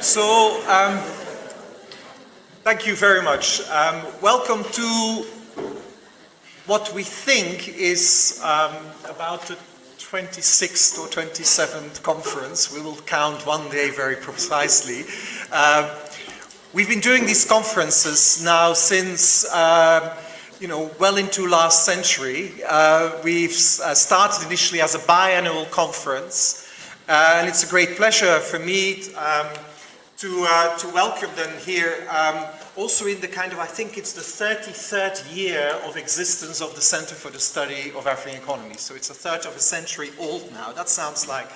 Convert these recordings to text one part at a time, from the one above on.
So, thank you very much. Welcome to what we think is about the 26th or 27th conference. We will count one day very precisely. We've been doing these conferences now since, well into last century. We've started initially as a biannual conference, and it's a great pleasure for me to welcome them here, also in the kind of, I think it's the 33rd year of existence of the Center for the Study of African Economies. So it's a third of a century old now. That sounds like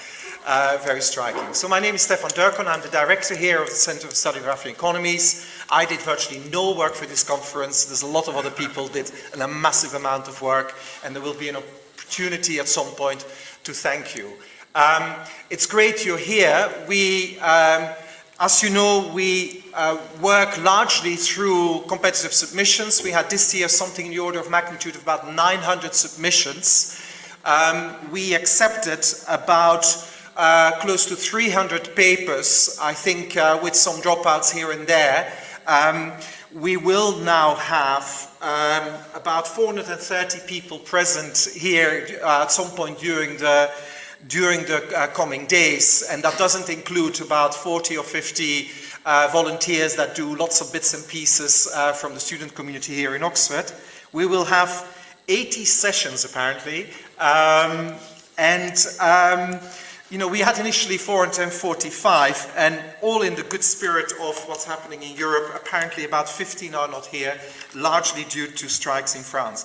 very striking. So my name is Stefan Turkana. I'm the director here of the Center for the Study of African Economies. I did virtually no work for this conference. There's a lot of other people did a massive amount of work, and there will be an opportunity at some point to thank you. It's great you're here. As you know, we work largely through competitive submissions. We had this year something in the order of magnitude of about 900 submissions. We accepted about close to 300 papers, I think, with some dropouts here and there. We will now have about 430 people present here at some point during the coming days, and that doesn't include about 40 or 50 volunteers that do lots of bits and pieces from the student community here in Oxford. We will have 80 sessions apparently, we had initially 445, and all in the good spirit of what's happening in Europe. Apparently about 15 are not here, largely due to strikes in France.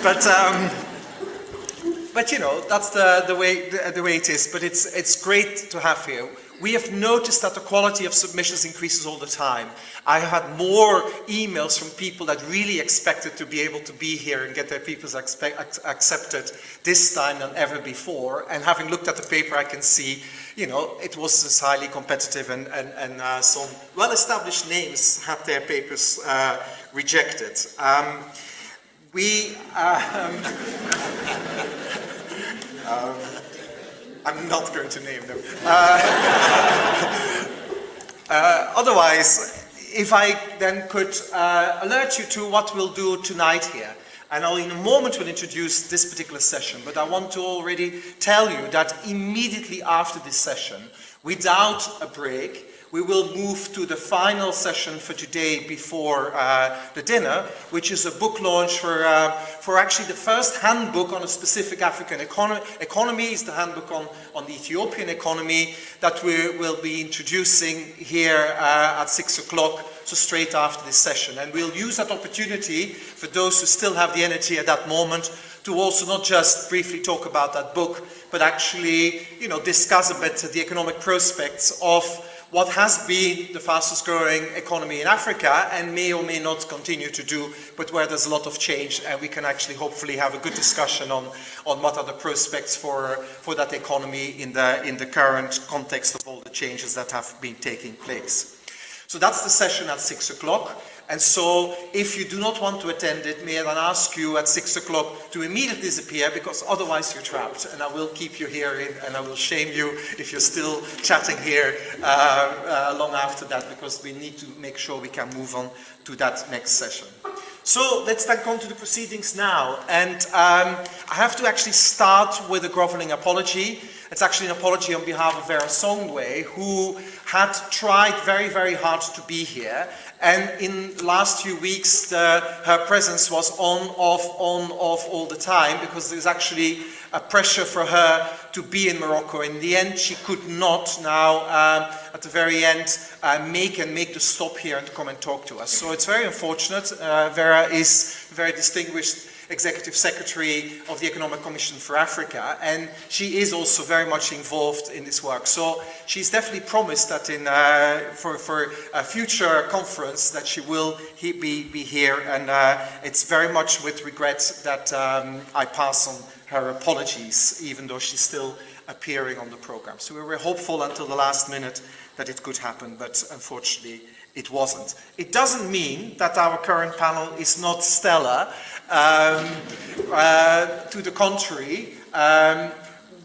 But that's the way it is. But it's great to have here. We have noticed that the quality of submissions increases all the time. I have had more emails from people that really expected to be able to be here and get their papers accepted this time than ever before. And having looked at the paper, I can see, it was just highly competitive, and some well-established names had their papers rejected. I'm not going to name them. Otherwise, if I then could alert you to what we'll do tonight here. And I'll in a moment will introduce this particular session, but I want to already tell you that immediately after this session, without a break, we will move to the final session for today before the dinner, which is a book launch for actually the first handbook on a specific African economy. It's the handbook on the Ethiopian economy that we will be introducing here at 6 o'clock, so straight after this session. And we'll use that opportunity for those who still have the energy at that moment to also not just briefly talk about that book, but actually, discuss a bit the economic prospects of what has been the fastest growing economy in Africa and may or may not continue to do, but where there's a lot of change, and we can actually hopefully have a good discussion on what are the prospects for that economy in the current context of all the changes that have been taking place. So that's the session at 6 o'clock. And so if you do not want to attend it, may I then ask you at 6 o'clock to immediately disappear, because otherwise you're trapped, and I will keep you here and I will shame you if you're still chatting here long after that, because we need to make sure we can move on to that next session. So let's then come to the proceedings now. And I have to actually start with a groveling apology. It's actually an apology on behalf of Vera Songwe, who had tried very, very hard to be here. And in the last few weeks, her presence was on, off all the time, because there's actually a pressure for her to be in Morocco. In the end, she could not now, at the very end, make the stop here and come and talk to us. So it's very unfortunate. Vera is a very distinguished Executive Secretary of the Economic Commission for Africa, and she is also very much involved in this work. So she's definitely promised that for a future conference that she will be here, and it's very much with regret that I pass on her apologies, even though she's still appearing on the program. So we were hopeful until the last minute that it could happen, but unfortunately it wasn't. It doesn't mean that our current panel is not stellar. To the contrary,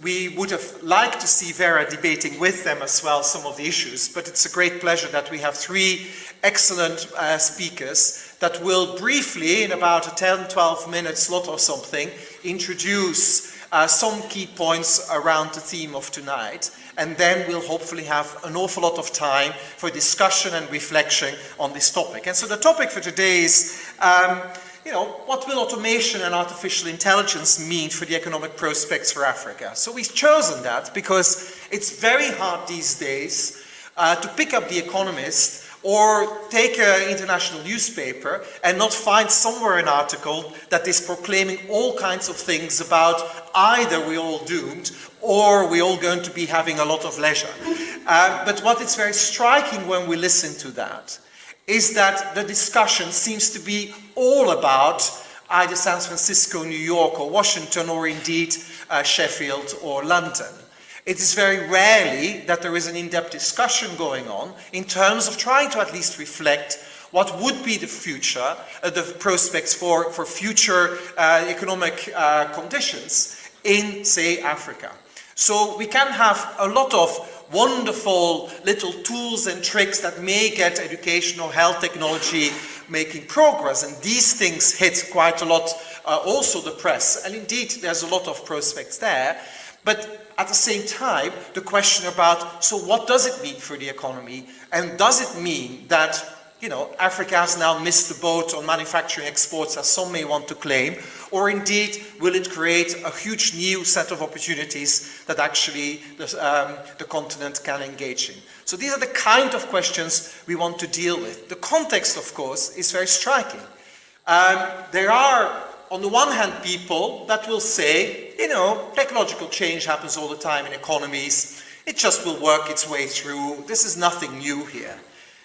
we would have liked to see Vera debating with them as well some of the issues, but it's a great pleasure that we have three excellent speakers that will briefly, in about a 10-12 minute slot or something, introduce some key points around the theme of tonight, and then we'll hopefully have an awful lot of time for discussion and reflection on this topic. And so the topic for today is what will automation and artificial intelligence mean for the economic prospects for Africa? So we've chosen that because it's very hard these days to pick up the Economist or take an international newspaper and not find somewhere an article that is proclaiming all kinds of things about either we're all doomed or we're all going to be having a lot of leisure. But what is very striking when we listen to that is that the discussion seems to be all about either San Francisco, New York, or Washington, or indeed Sheffield or London. It is very rarely that there is an in-depth discussion going on in terms of trying to at least reflect what would be the future, the prospects for future economic conditions in, say, Africa. So we can have a lot of wonderful little tools and tricks that may get education or health technology making progress, and these things hit quite a lot also the press, and indeed there's a lot of prospects there. But at the same time, the question about, so what does it mean for the economy, and does it mean that Africa has now missed the boat on manufacturing exports, as some may want to claim, or indeed will it create a huge new set of opportunities that actually the continent can engage in? So these are the kind of questions we want to deal with. The context, of course, is very striking. There are, on the one hand, people that will say, technological change happens all the time in economies, it just will work its way through, this is nothing new here.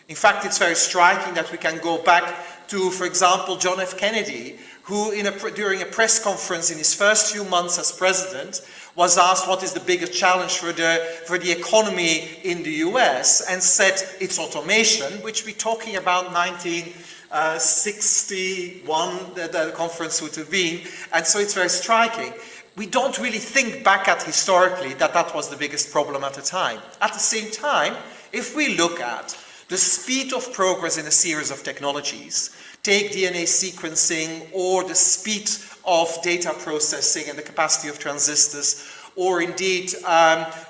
In fact, it's very striking that we can go back to, for example, John F. Kennedy, who during a press conference in his first few months as president was asked what is the biggest challenge for the economy in the US, and said it's automation, which we're talking about 1961, the conference would have been, and so it's very striking. We don't really think back at historically that was the biggest problem at the time. At the same time, if we look at the speed of progress in a series of technologies, take DNA sequencing or the speed of data processing and the capacity of transistors, or indeed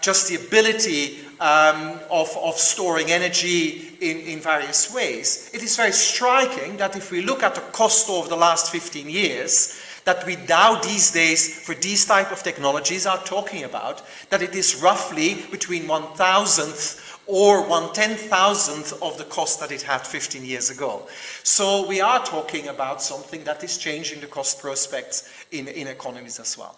just the ability of storing energy in various ways, it is very striking that if we look at the cost over the last 15 years, that we now these days, for these type of technologies, are talking about that it is roughly between 1,000th or 1/10,000th of the cost that it had 15 years ago. So we are talking about something that is changing the cost prospects in economies as well.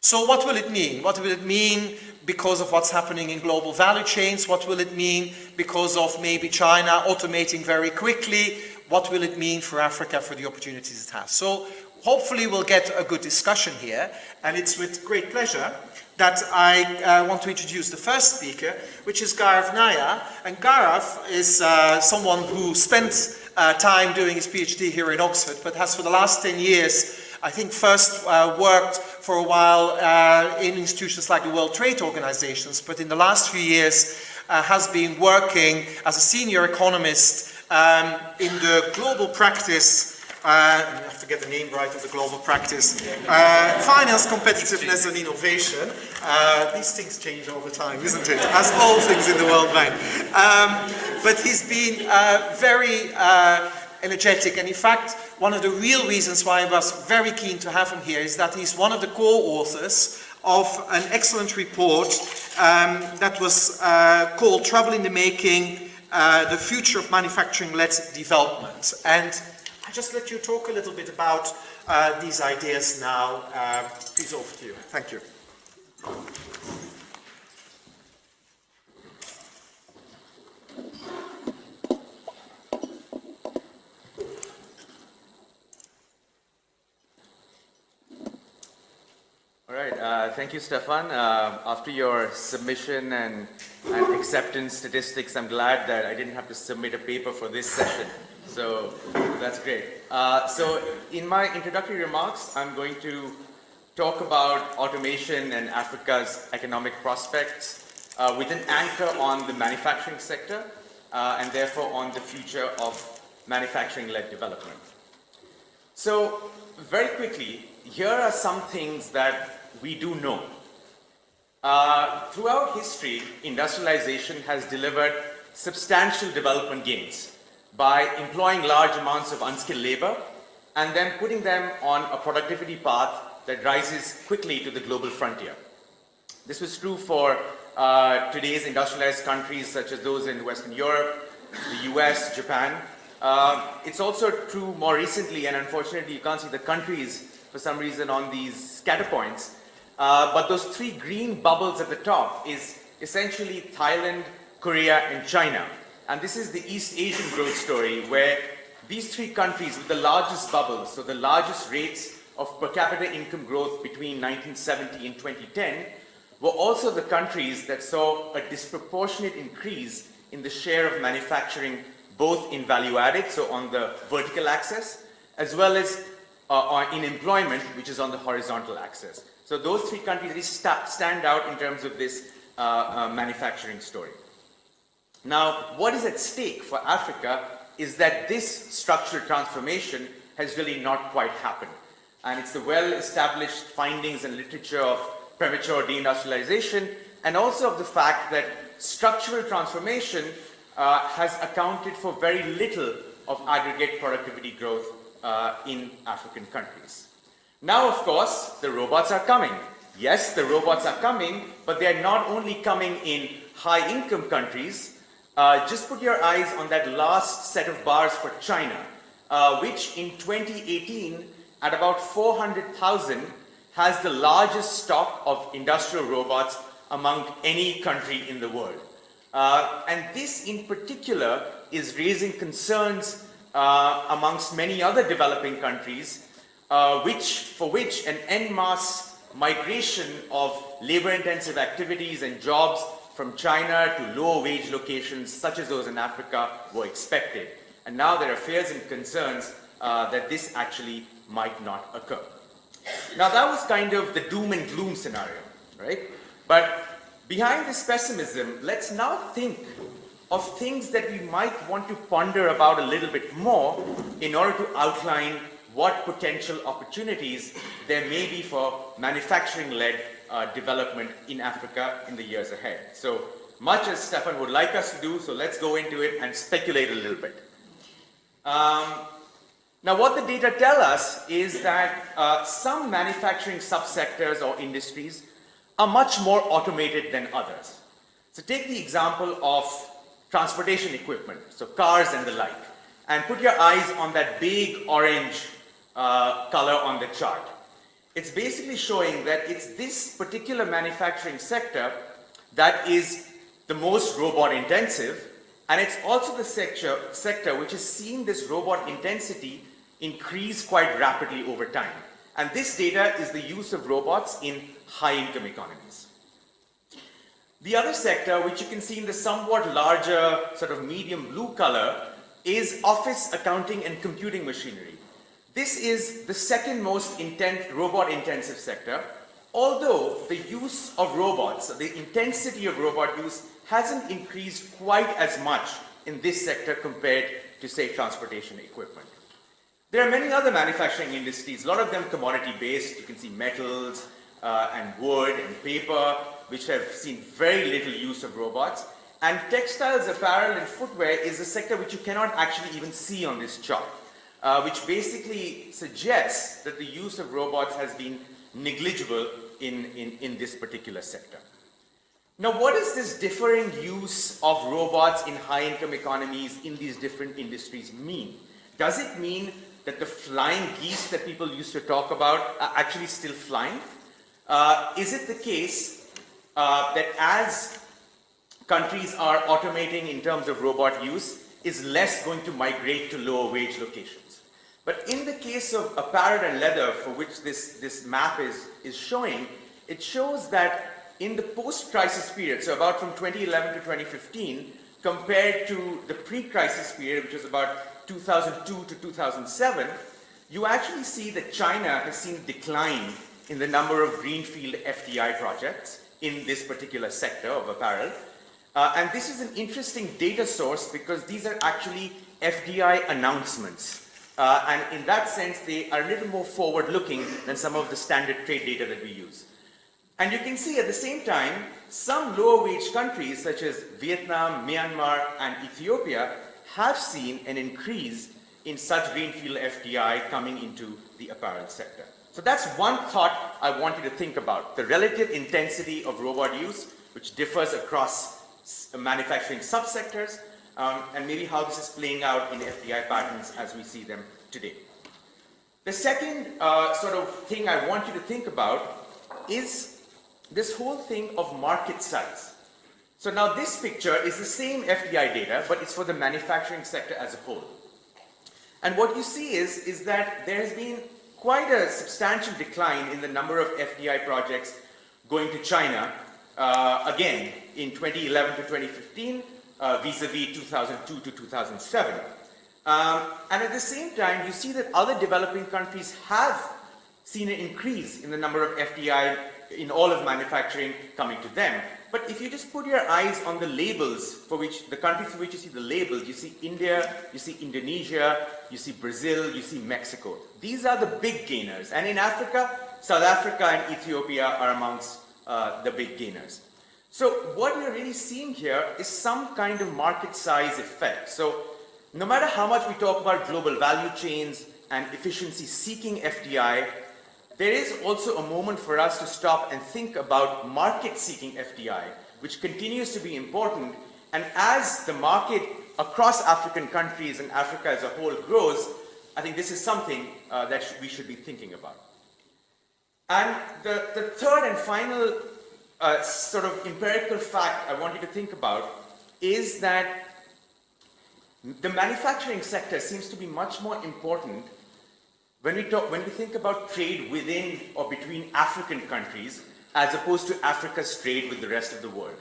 So what will it mean? What will it mean because of what's happening in global value chains? What will it mean because of maybe China automating very quickly? What will it mean for Africa, for the opportunities it has? So hopefully we'll get a good discussion here, and it's with great pleasure that I want to introduce the first speaker, which is Gareth Nya. And Gaurav is someone who spent time doing his PhD here in Oxford, but has for the last 10 years, I think first worked for a while in institutions like the World Trade Organizations, but in the last few years has been working as a senior economist in the global practice, I have to get the name right of the global practice, finance, competitiveness and innovation. These things change over time, isn't it? As all things in the World Bank. But he's been very energetic, and in fact, one of the real reasons why I was very keen to have him here is that he's one of the co-authors of an excellent report that was called Trouble in the Making, The Future of Manufacturing-Led Development. And I'll just let you talk a little bit about these ideas now. Please, over to you. Thank you. All right, thank you, Stefan. After your submission and acceptance statistics, I'm glad that I didn't have to submit a paper for this session. So that's great. So in my introductory remarks, I'm going to talk about automation and Africa's economic prospects with an anchor on the manufacturing sector and therefore on the future of manufacturing-led development. So, very quickly, here are some things that we do know. Throughout history, industrialization has delivered substantial development gains by employing large amounts of unskilled labor and then putting them on a productivity path that rises quickly to the global frontier. This was true for today's industrialized countries such as those in Western Europe, the US, Japan. It's also true more recently, and unfortunately you can't see the countries for some reason on these scatter points, but those three green bubbles at the top is essentially Thailand, Korea, and China. And this is the East Asian growth story where these three countries with the largest bubbles, so the largest rates of per capita income growth between 1970 and 2010, were also the countries that saw a disproportionate increase in the share of manufacturing, both in value added, so on the vertical axis, as well as in employment, which is on the horizontal axis. So those three countries really stand out in terms of this manufacturing story. Now, what is at stake for Africa is that this structural transformation has really not quite happened. And it's the well-established findings and literature of premature deindustrialization, and also of the fact that structural transformation has accounted for very little of aggregate productivity growth in African countries. Now, of course, the robots are coming. Yes, the robots are coming, but they are not only coming in high-income countries. Just put your eyes on that last set of bars for China, which in 2018, at about 400,000, has the largest stock of industrial robots among any country in the world. And this in particular is raising concerns amongst many other developing countries, for which an en masse migration of labor-intensive activities and jobs from China to lower wage locations such as those in Africa were expected. And now there are fears and concerns that this actually might not occur. Now that was kind of the doom and gloom scenario, right? But behind this pessimism, let's now think of things that we might want to ponder about a little bit more in order to outline what potential opportunities there may be for manufacturing-led development in Africa in the years ahead. So much as Stefan would like us to do, so let's go into it and speculate a little bit. Now what the data tell us is that some manufacturing subsectors or industries are much more automated than others. So take the example of transportation equipment, so cars and the like, and put your eyes on that big orange color on the chart. It's basically showing that it's this particular manufacturing sector that is the most robot intensive, and it's also the sector which has seen this robot intensity increase quite rapidly over time. And this data is the use of robots in high-income economies. The other sector, which you can see in the somewhat larger sort of medium blue color, is office, accounting, and computing machinery. This is the second most robot-intensive sector, although the use of robots, the intensity of robot use, hasn't increased quite as much in this sector compared to, say, transportation equipment. There are many other manufacturing industries, a lot of them commodity-based. You can see metals and wood and paper, which have seen very little use of robots. And textiles, apparel, and footwear is a sector which you cannot actually even see on this chart, which basically suggests that the use of robots has been negligible in this particular sector. Now, what does this differing use of robots in high-income economies in these different industries mean? Does it mean that the flying geese that people used to talk about are actually still flying? Is it the case that as countries are automating in terms of robot use, is less going to migrate to lower wage locations? But in the case of apparel and leather, for which this map is showing, it shows that in the post-crisis period, so about from 2011 to 2015, compared to the pre-crisis period, which was about 2002 to 2007, you actually see that China has seen a decline in the number of greenfield FDI projects in this particular sector of apparel. And this is an interesting data source because these are actually FDI announcements. And in that sense, they are a little more forward-looking than some of the standard trade data that we use. And you can see at the same time, some lower-wage countries such as Vietnam, Myanmar, and Ethiopia have seen an increase in such greenfield FDI coming into the apparel sector. So that's one thought I want you to think about, the relative intensity of robot use, which differs across manufacturing subsectors, and maybe how this is playing out in FDI patterns as we see them today. The second sort of thing I want you to think about is this whole thing of market size. So now this picture is the same FDI data, but it's for the manufacturing sector as a whole. And what you see is that there has been quite a substantial decline in the number of FDI projects going to China, again, in 2011 to 2015, vis-a-vis 2002 to 2007. And at the same time, you see that other developing countries have seen an increase in the number of FDI in all of manufacturing coming to them. But if you just put your eyes on the labels for which, the countries for which you see the labels, you see India, you see Indonesia, you see Brazil, you see Mexico. These are the big gainers. And in Africa, South Africa and Ethiopia are amongst the big gainers. So what we're really seeing here is some kind of market size effect. So no matter how much we talk about global value chains and efficiency seeking FDI, there is also a moment for us to stop and think about market seeking FDI, which continues to be important. And as the market across African countries and Africa as a whole grows, I think this is something that we should be thinking about. And the third and final sort of empirical fact I want you to think about is that the manufacturing sector seems to be much more important when we think about trade within or between African countries as opposed to Africa's trade with the rest of the world.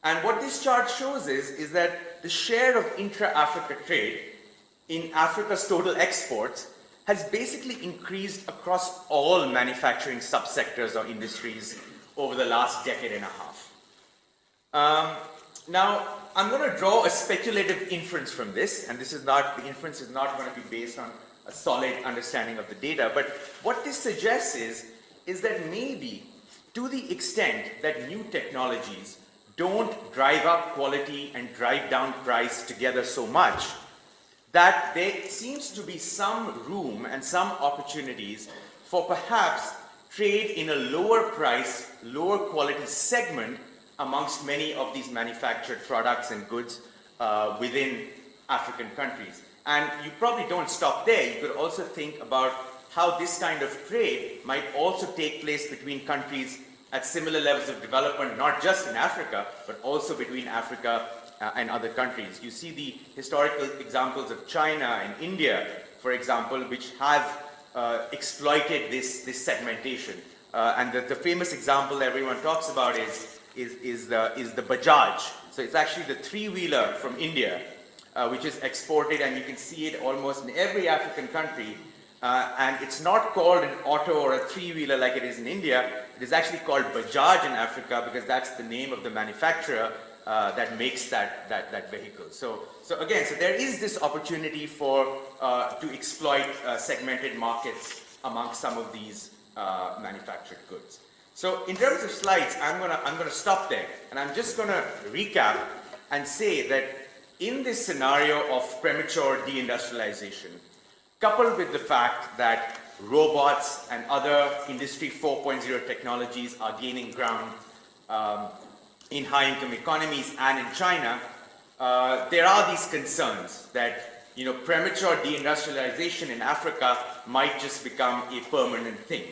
And what this chart shows is that the share of intra-Africa trade in Africa's total exports has basically increased across all manufacturing subsectors or industries over the last decade and a half. Now, I'm going to draw a speculative inference from this, and the inference is not going to be based on a solid understanding of the data, but what this suggests is that maybe to the extent that new technologies don't drive up quality and drive down price together so much, that there seems to be some room and some opportunities for perhaps trade in a lower price, lower quality segment amongst many of these manufactured products and goods within African countries. And you probably don't stop there. You could also think about how this kind of trade might also take place between countries at similar levels of development, not just in Africa, but also between Africa and other countries. You see the historical examples of China and India, for example, which have exploited this segmentation. And the famous example everyone talks about is the Bajaj. So it's actually the three-wheeler from India, which is exported, and you can see it almost in every African country. And it's not called an auto or a three-wheeler like it is in India. It is actually called Bajaj in Africa because that's the name of the manufacturer that makes that vehicle. So again, there is this opportunity to exploit segmented markets amongst some of these manufactured goods. So in terms of slides, I'm gonna stop there, and I'm just gonna recap and say that in this scenario of premature deindustrialization, coupled with the fact that robots and other Industry 4.0 technologies are gaining ground in high-income economies and in China, there are these concerns that premature deindustrialization in Africa might just become a permanent thing.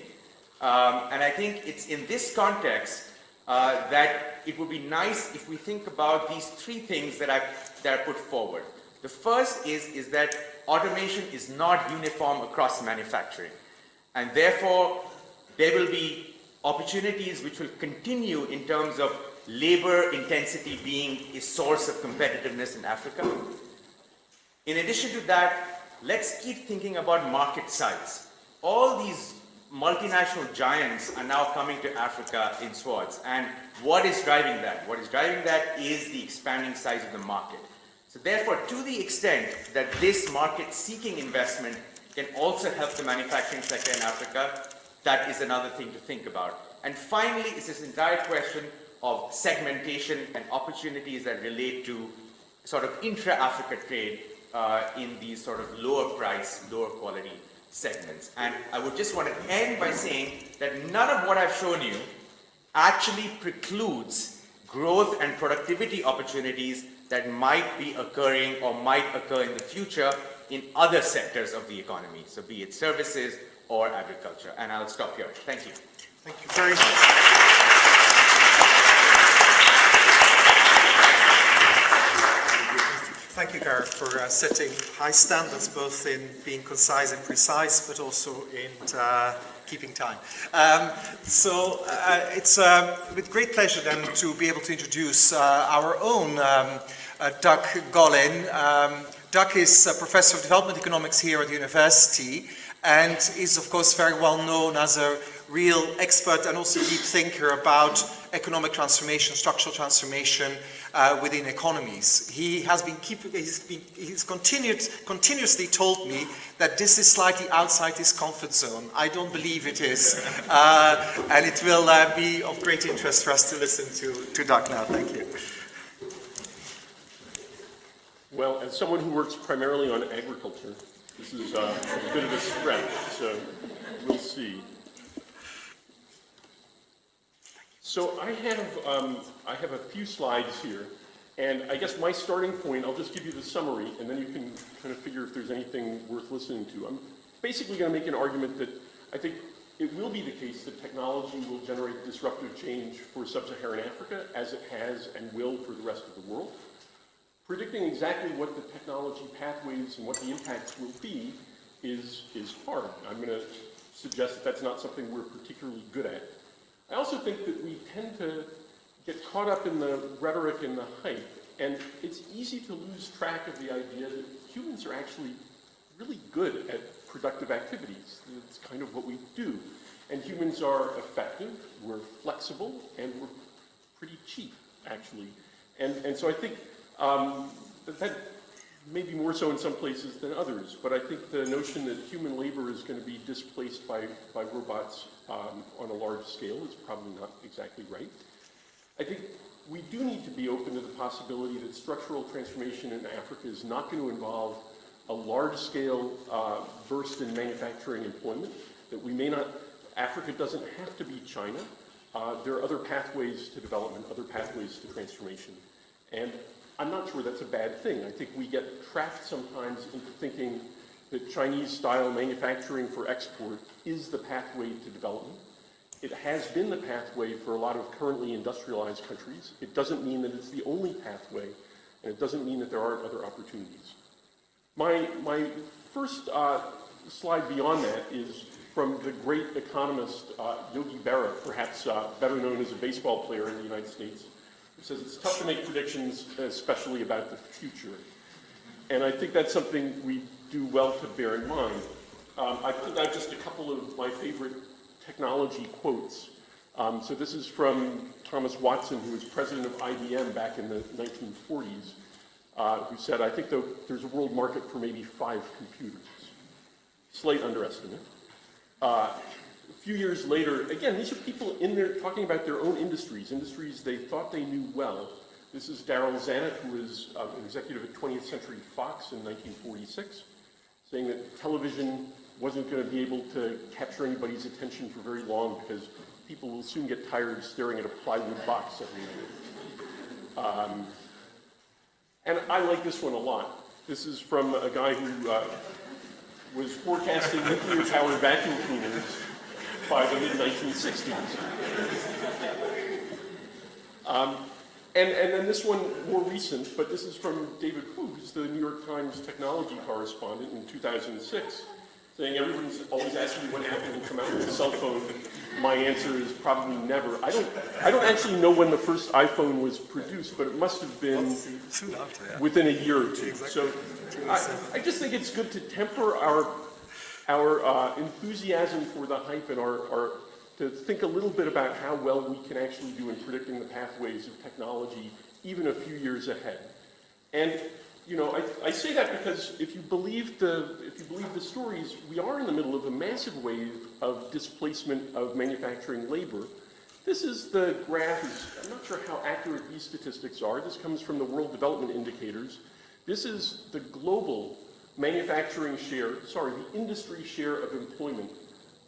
And I think it's in this context that it would be nice if we think about these three things that I put forward. The first is that automation is not uniform across manufacturing, and therefore there will be opportunities which will continue in terms of labor intensity being a source of competitiveness in Africa. In addition to that, let's keep thinking about market size. All these multinational giants are now coming to Africa in swords. And what is driving that? What is driving that is the expanding size of the market. So therefore, to the extent that this market-seeking investment can also help the manufacturing sector in Africa, that is another thing to think about. And finally, is this entire question of segmentation and opportunities that relate to sort of intra-Africa trade in these sort of lower price, lower quality segments. And I would just want to end by saying that none of what I've shown you actually precludes growth and productivity opportunities that might be occurring or might occur in the future in other sectors of the economy, so be it services or agriculture. And I'll stop here. Thank you. Thank you very much. Thank you, Gareth, for setting high standards, both in being concise and precise, but also in keeping time. It's with great pleasure then to be able to introduce our own Doug Gollin. Doug is a professor of development economics here at the university and is, of course, very well known as a real expert and also deep thinker about economic transformation, structural transformation within economies. He has been he's continuously told me that this is slightly outside his comfort zone. I don't believe it is, and it will be of great interest for us to listen to Doug now. Thank you. Well, as someone who works primarily on agriculture, this is a bit of a stretch, so we'll see. So I have a few slides here, and I guess my starting point, I'll just give you the summary, and then you can kind of figure if there's anything worth listening to. I'm basically going to make an argument that I think it will be the case that technology will generate disruptive change for sub-Saharan Africa, as it has and will for the rest of the world. Predicting exactly what the technology pathways and what the impacts will be is hard. I'm going to suggest that that's not something we're particularly good at. I also think that we tend to get caught up in the rhetoric and the hype, and it's easy to lose track of the idea that humans are actually really good at productive activities. It's kind of what we do. And humans are effective, we're flexible, and we're pretty cheap, actually. And so I think that may be more so in some places than others, but I think the notion that human labor is going to be displaced by robots on a large scale is probably not exactly right. I think we do need to be open to the possibility that structural transformation in Africa is not going to involve a large-scale burst in manufacturing employment, that we may not, Africa doesn't have to be China. There are other pathways to development, other pathways to transformation. And I'm not sure that's a bad thing. I think we get trapped sometimes into thinking that Chinese-style manufacturing for export is the pathway to development. It has been the pathway for a lot of currently industrialized countries. It doesn't mean that it's the only pathway, and it doesn't mean that there aren't other opportunities. My first slide beyond that is from the great economist Yogi Berra, perhaps better known as a baseball player in the United States, who says it's tough to make predictions, especially about the future. And I think that's something we do well to bear in mind. I put out just a couple of my favorite technology quotes. So this is from Thomas Watson, who was president of IBM back in the 1940s, who said, I think there's a world market for maybe 5 computers. Slight underestimate. A few years later, again, these are people in there talking about their own industries they thought they knew well. This is Darryl Zanuck, who was an executive at 20th Century Fox in 1946, saying that television wasn't going to be able to capture anybody's attention for very long because people will soon get tired of staring at a plywood box every night. And I like this one a lot. This is from a guy who was forecasting nuclear-powered vacuum cleaners by the mid-1960s. And then this one, more recent, but this is from David Hu, who's the New York Times technology correspondent in 2006, saying everyone's always asking me what happened when you come out with a cell phone. My answer is probably never. I don't actually know when the first iPhone was produced, but it must have been within a year or two. So I just think it's good to temper our our enthusiasm for the hype and to think a little bit about how well we can actually do in predicting the pathways of technology even a few years ahead. And you know, I say that because if you believe the stories, we are in the middle of a massive wave of displacement of manufacturing labor. This is the graph. I'm not sure how accurate these statistics are. This comes from the World Development Indicators. This is the global manufacturing share, the industry share of employment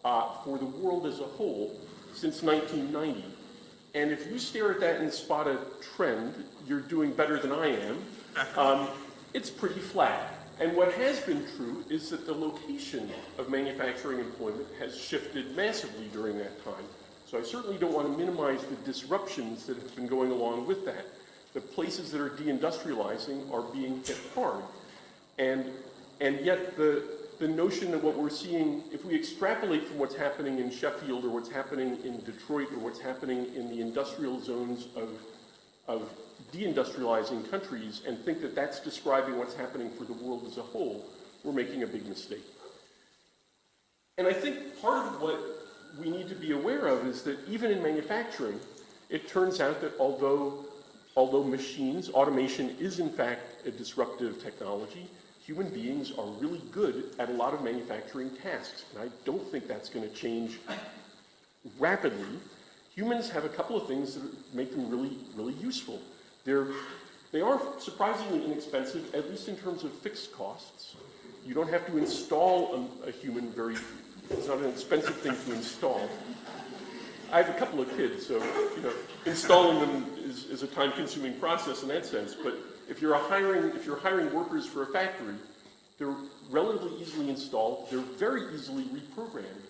for the world as a whole since 1990. And if you stare at that and spot a trend, you're doing better than I am. It's pretty flat. And what has been true is that the location of manufacturing employment has shifted massively during that time. So I certainly don't want to minimize the disruptions that have been going along with that. The places that are deindustrializing are being hit hard. And yet the notion that what we're seeing, if we extrapolate from what's happening in Sheffield or what's happening in Detroit or what's happening in the industrial zones of deindustrializing countries and think that that's describing what's happening for the world as a whole, we're making a big mistake. And I think part of what we need to be aware of is that even in manufacturing, it turns out that although machines, automation is in fact a disruptive technology, human beings are really good at a lot of manufacturing tasks. And I don't think that's going to change rapidly. Humans have a couple of things that make them really, really useful. They are surprisingly inexpensive, at least in terms of fixed costs. You don't have to install a human it's not an expensive thing to install. I have a couple of kids, so installing them is a time-consuming process in that sense. But if you're hiring workers for a factory, they're relatively easily installed. They're very easily reprogrammed.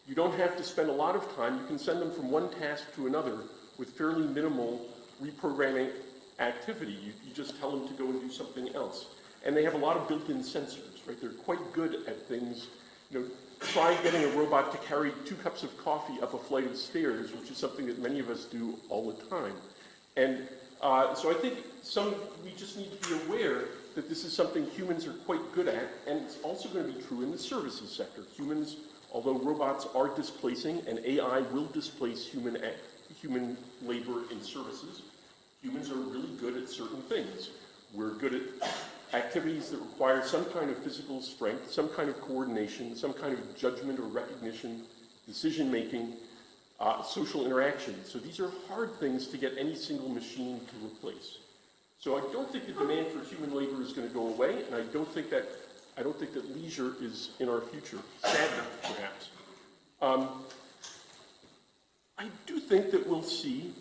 You don't have to spend a lot of time. You can send them from one task to another with fairly minimal reprogramming activity. You just tell them to go and do something else. And they have a lot of built-in sensors, right? They're quite good at things. Try getting a robot to carry 2 cups of coffee up a flight of stairs, which is something that many of us do all the time. And so I think we just need to be aware that this is something humans are quite good at, and it's also going to be true in the services sector. Humans, although robots are displacing, and AI will displace human labor in services, humans are really good at certain things. We're good at activities that require some kind of physical strength, some kind of coordination, some kind of judgment or recognition, decision-making, social interaction. So these are hard things to get any single machine to replace. So I don't think the demand for human labor is going to go away, and I don't think that leisure is in our future. Sadly, perhaps. I do think that we'll see,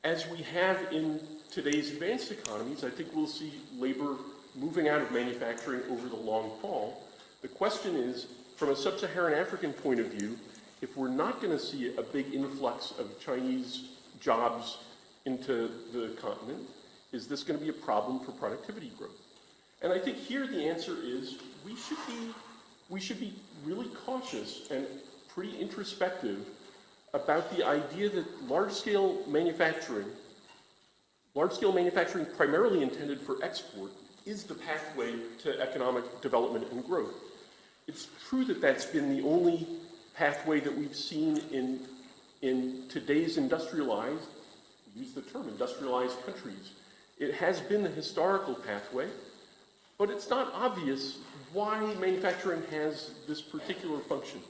as we have in today's advanced economies, I think we'll see labor moving out of manufacturing over the long haul. The question is, from a sub-Saharan African point of view, if we're not going to see a big influx of Chinese jobs into the continent, is this going to be a problem for productivity growth? And I think here the answer is we should be really cautious and pretty introspective about the idea that large-scale manufacturing primarily intended for export, is the pathway to economic development and growth. It's true that that's been the only pathway that we've seen in today's industrialized, use the term, industrialized countries. It has been the historical pathway, but it's not obvious why manufacturing has this particular function.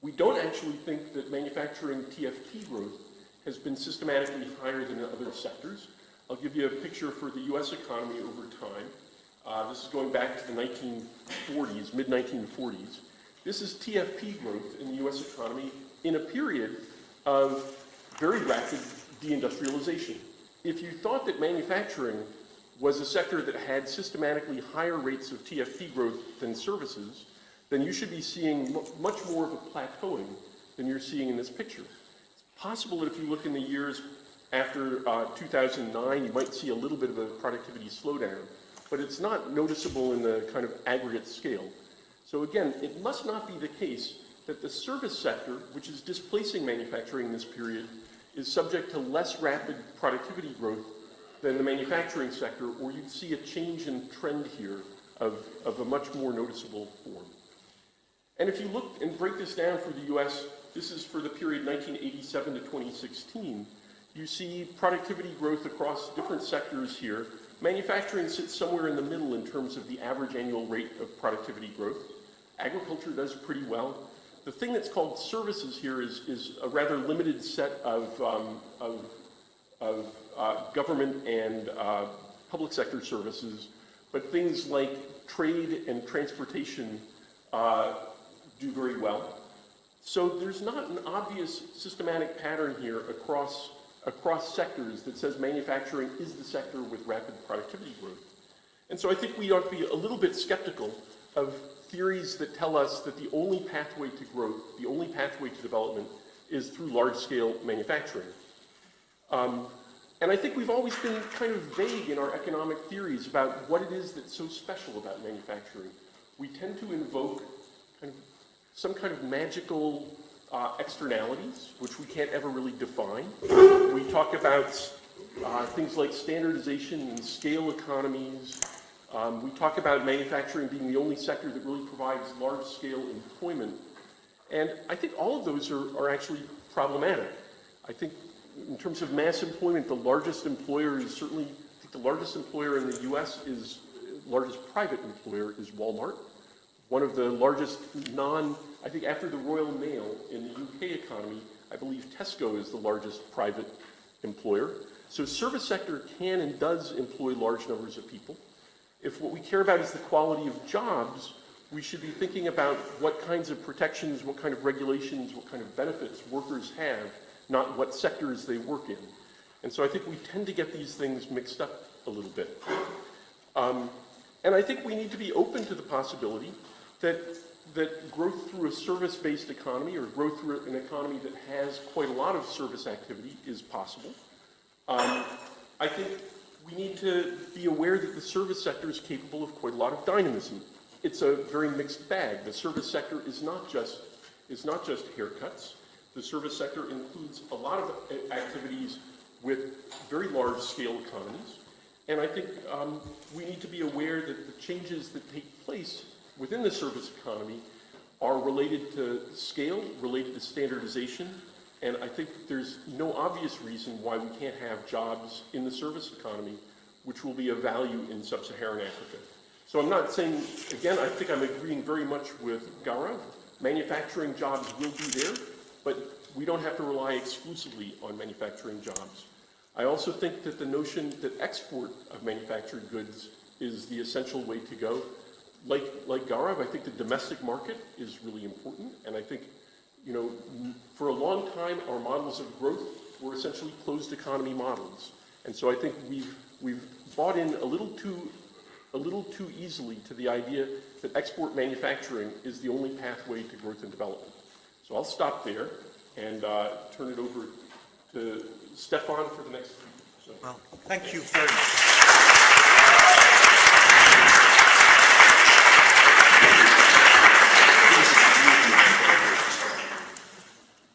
We don't actually think that manufacturing TFP growth has been systematically higher than other sectors. I'll give you a picture for the US economy over time. This is going back to the 1940s, mid-1940s. This is TFP growth in the US economy in a period of very rapid deindustrialization. If you thought that manufacturing was a sector that had systematically higher rates of TFP growth than services, then you should be seeing much more of a plateauing than you're seeing in this picture. It's possible that if you look in the years after 2009, you might see a little bit of a productivity slowdown, but it's not noticeable in the kind of aggregate scale. So again, it must not be the case that the service sector, which is displacing manufacturing in this period, is subject to less rapid productivity growth than the manufacturing sector, or you'd see a change in trend here of a much more noticeable form. And if you look and break this down for the US, this is for the period 1987 to 2016, you see productivity growth across different sectors here. Manufacturing sits somewhere in the middle in terms of the average annual rate of productivity growth. Agriculture does pretty well. The thing that's called services here is a rather limited set of government and public sector services, but things like trade and transportation do very well. So there's not an obvious systematic pattern here across sectors that says manufacturing is the sector with rapid productivity growth. And so I think we ought to be a little bit skeptical of theories that tell us that the only pathway to growth, the only pathway to development is through large-scale manufacturing. And I think we've always been kind of vague in our economic theories about what it is that's so special about manufacturing. We tend to invoke some kind of magical externalities, which we can't ever really define. We talk about things like standardization and scale economies. We talk about manufacturing being the only sector that really provides large-scale employment. And I think all of those are actually problematic. I think in terms of mass employment, the largest employer is certainly, I think the largest employer in the US is, largest private employer is Walmart. One of the largest I think after the Royal Mail in the UK economy, I believe Tesco is the largest private employer. So service sector can and does employ large numbers of people. If what we care about is the quality of jobs, we should be thinking about what kinds of protections, what kind of regulations, what kind of benefits workers have, not what sectors they work in. And so I think we tend to get these things mixed up a little bit. And I think we need to be open to the possibility that growth through a service-based economy or growth through an economy that has quite a lot of service activity is possible. I think we need to be aware that the service sector is capable of quite a lot of dynamism. It's a very mixed bag. The service sector is not just haircuts. The service sector includes a lot of activities with very large scale economies. And I think we need to be aware that the changes that take place within the service economy are related to scale, related to standardization, and I think there's no obvious reason why we can't have jobs in the service economy which will be of value in sub-Saharan Africa. So I'm not saying, again, I think I'm agreeing very much with Gaurav. Manufacturing jobs will be there, but we don't have to rely exclusively on manufacturing jobs. I also think that the notion that export of manufactured goods is the essential way to go. Like Gaurav, I think the domestic market is really important, and I think, you know, for a long time, our models of growth were essentially closed economy models, and so I think we've bought in a little too easily to the idea that export manufacturing is the only pathway to growth and development. So I'll stop there and turn it over to Stefan for the next speaker. So. Well, thank you very much.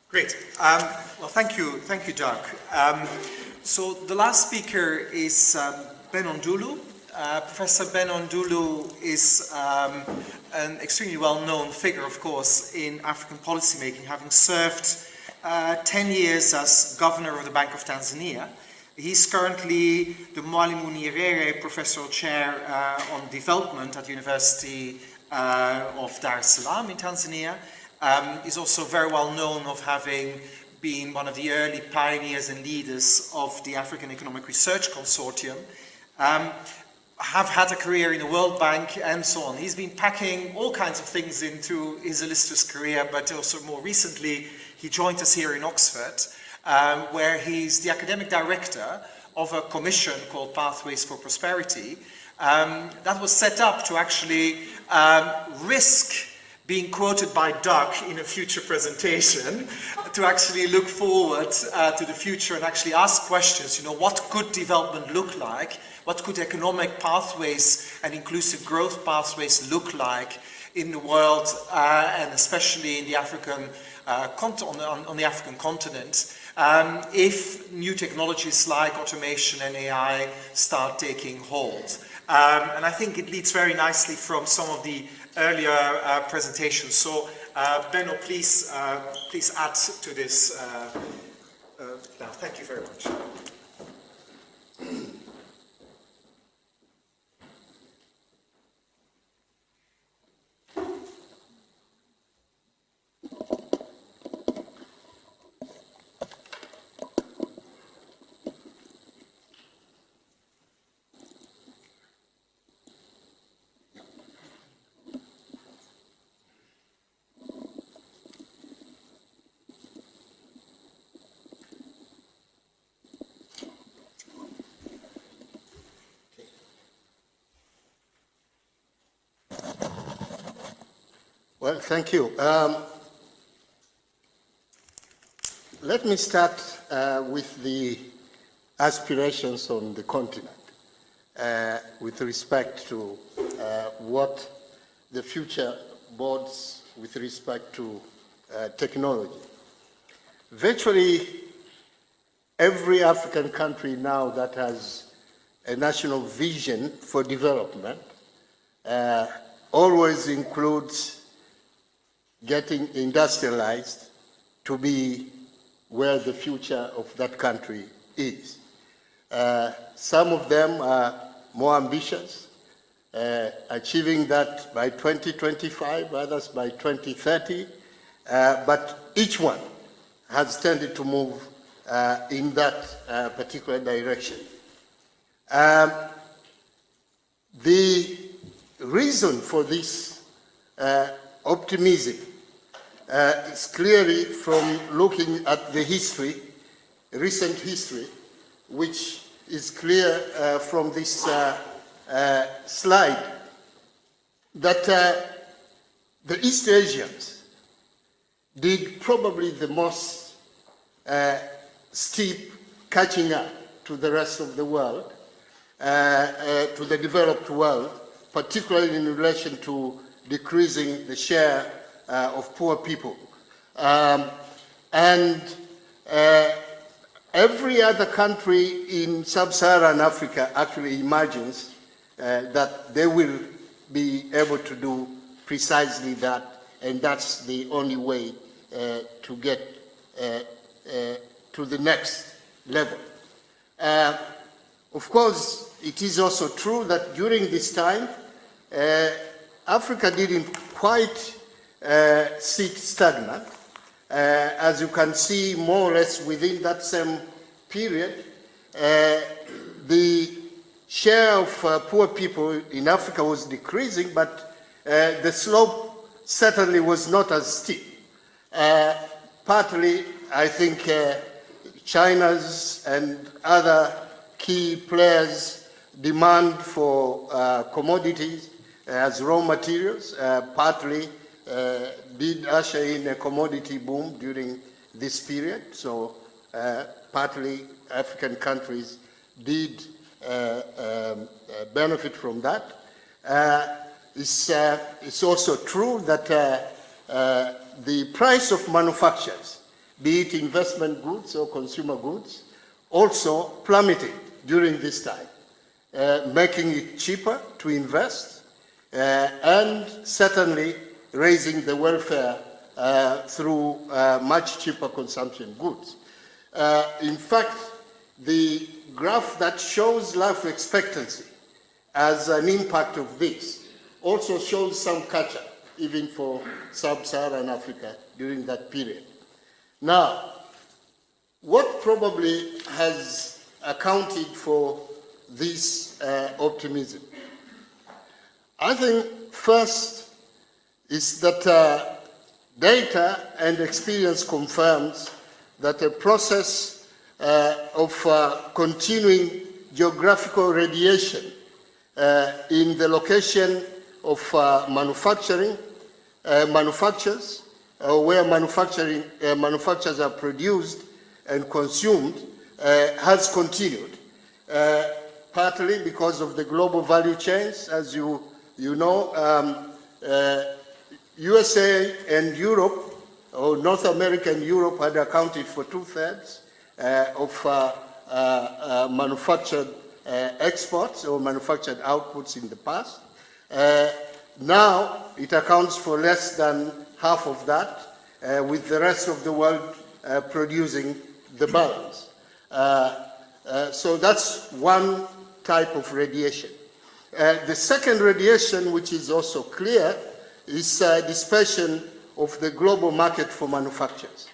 Great. Well, thank you, Doug. So the last speaker is Benno Ndulu. Professor Benno Ndulu is an extremely well-known figure, of course, in African policymaking, having served 10 years as governor of the Bank of Tanzania. He's currently the Mwalimu Nyerere Professorial Chair on Development at the University of Dar es Salaam in Tanzania. He's also very well known of having been one of the early pioneers and leaders of the African Economic Research Consortium. Have had a career in the World Bank and so on. He's been packing all kinds of things into his illustrious career, but also more recently, he joined us here in Oxford, where he's the academic director of a commission called Pathways for Prosperity that was set up to actually risk being quoted by Doug in a future presentation, to actually look forward to the future and actually ask questions, you know, what could development look like? What could economic pathways and inclusive growth pathways look like in the world, and especially in the African on the African continent, if new technologies like automation and AI start taking hold? And I think it leads very nicely from some of the earlier presentation. So, Benno, please add to this now. Thank you very much. Well, thank you. Let me start with the aspirations on the continent with respect to what the future boards with respect to technology. Virtually every African country now that has a national vision for development always includes getting industrialized to be where the future of that country is. Some of them are more ambitious, achieving that by 2025, others by 2030, but each one has tended to move in that particular direction. The reason for this optimism is clearly from looking at the history, recent history, which is clear from this slide, that the East Asians did probably the most steep catching up to the rest of the world, to the developed world, particularly in relation to decreasing the share of poor people. Every other country in sub-Saharan Africa actually imagines that they will be able to do precisely that, and that's the only way to get to the next level. Of course, it is also true that during this time, Africa didn't quite sit stagnant. As you can see, more or less within that same period, the share of poor people in Africa was decreasing, but the slope certainly was not as steep. Partly, I think China's and other key players' demand for commodities as raw materials partly did usher in a commodity boom during this period. So partly African countries did benefit from that. It's also true that the price of manufactures, be it investment goods or consumer goods, also plummeted during this time, making it cheaper to invest and certainly raising the welfare through much cheaper consumption goods. In fact, the graph that shows life expectancy as an impact of this also shows some catch-up, even for sub-Saharan Africa during that period. Now, what probably has accounted for this optimism? I think first is that data and experience confirms that a process of continuing geographical radiation in the location of manufactures, where manufactures are produced and consumed, has continued, partly because of the global value chains. As you know, USA and Europe, or North America and Europe, had accounted for 2/3 of manufactured exports or manufactured outputs in the past. now it accounts for less than half of that, with the rest of the world producing the balance. So that's one type of radiation. The second radiation, which is also clear, is dispersion of the global market for manufacturers.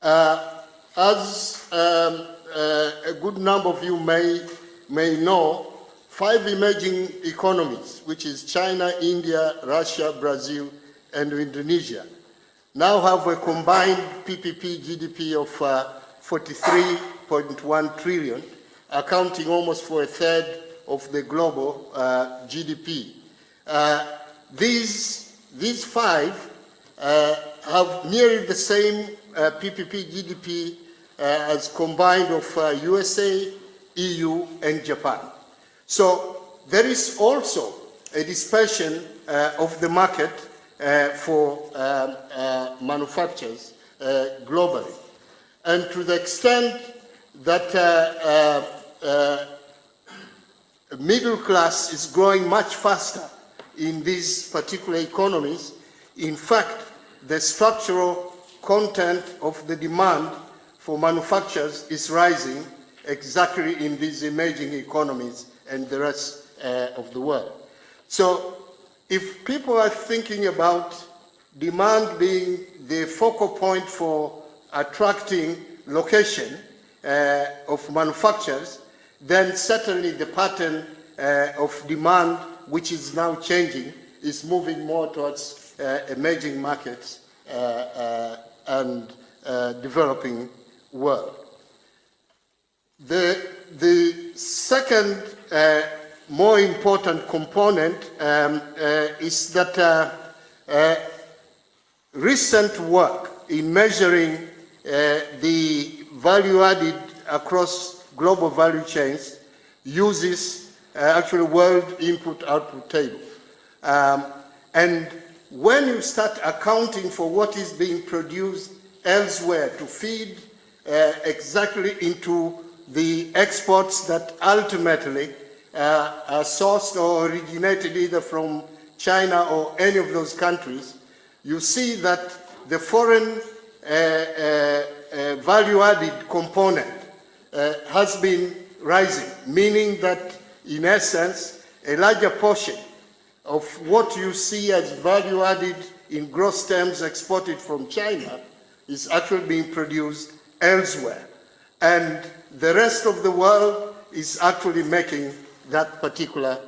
As a good number of you may know, 5 emerging economies, which is China, India, Russia, Brazil, and Indonesia, now have a combined PPP GDP of 43.1 trillion, accounting almost for a third of the global GDP. These 5 have nearly the same PPP GDP as combined of USA, EU, and Japan. So there is also a dispersion of the market for manufacturers globally. And to the extent that middle class is growing much faster in these particular economies, in fact, the structural content of the demand for manufacturers is rising exactly in these emerging economies and the rest of the world. So if people are thinking about demand being the focal point for attracting location of manufacturers, then certainly the pattern of demand, which is now changing, is moving more towards emerging markets and developing world. The second more important component is that recent work in measuring the value added across global value chains uses actually world input-output table. And when you start accounting for what is being produced elsewhere to feed exactly into the exports that ultimately are sourced or originated either from China or any of those countries, you see that the foreign value-added component has been rising, meaning that, in essence, a larger portion of what you see as value-added in gross terms exported from China is actually being produced elsewhere. And the rest of the world is actually making that particular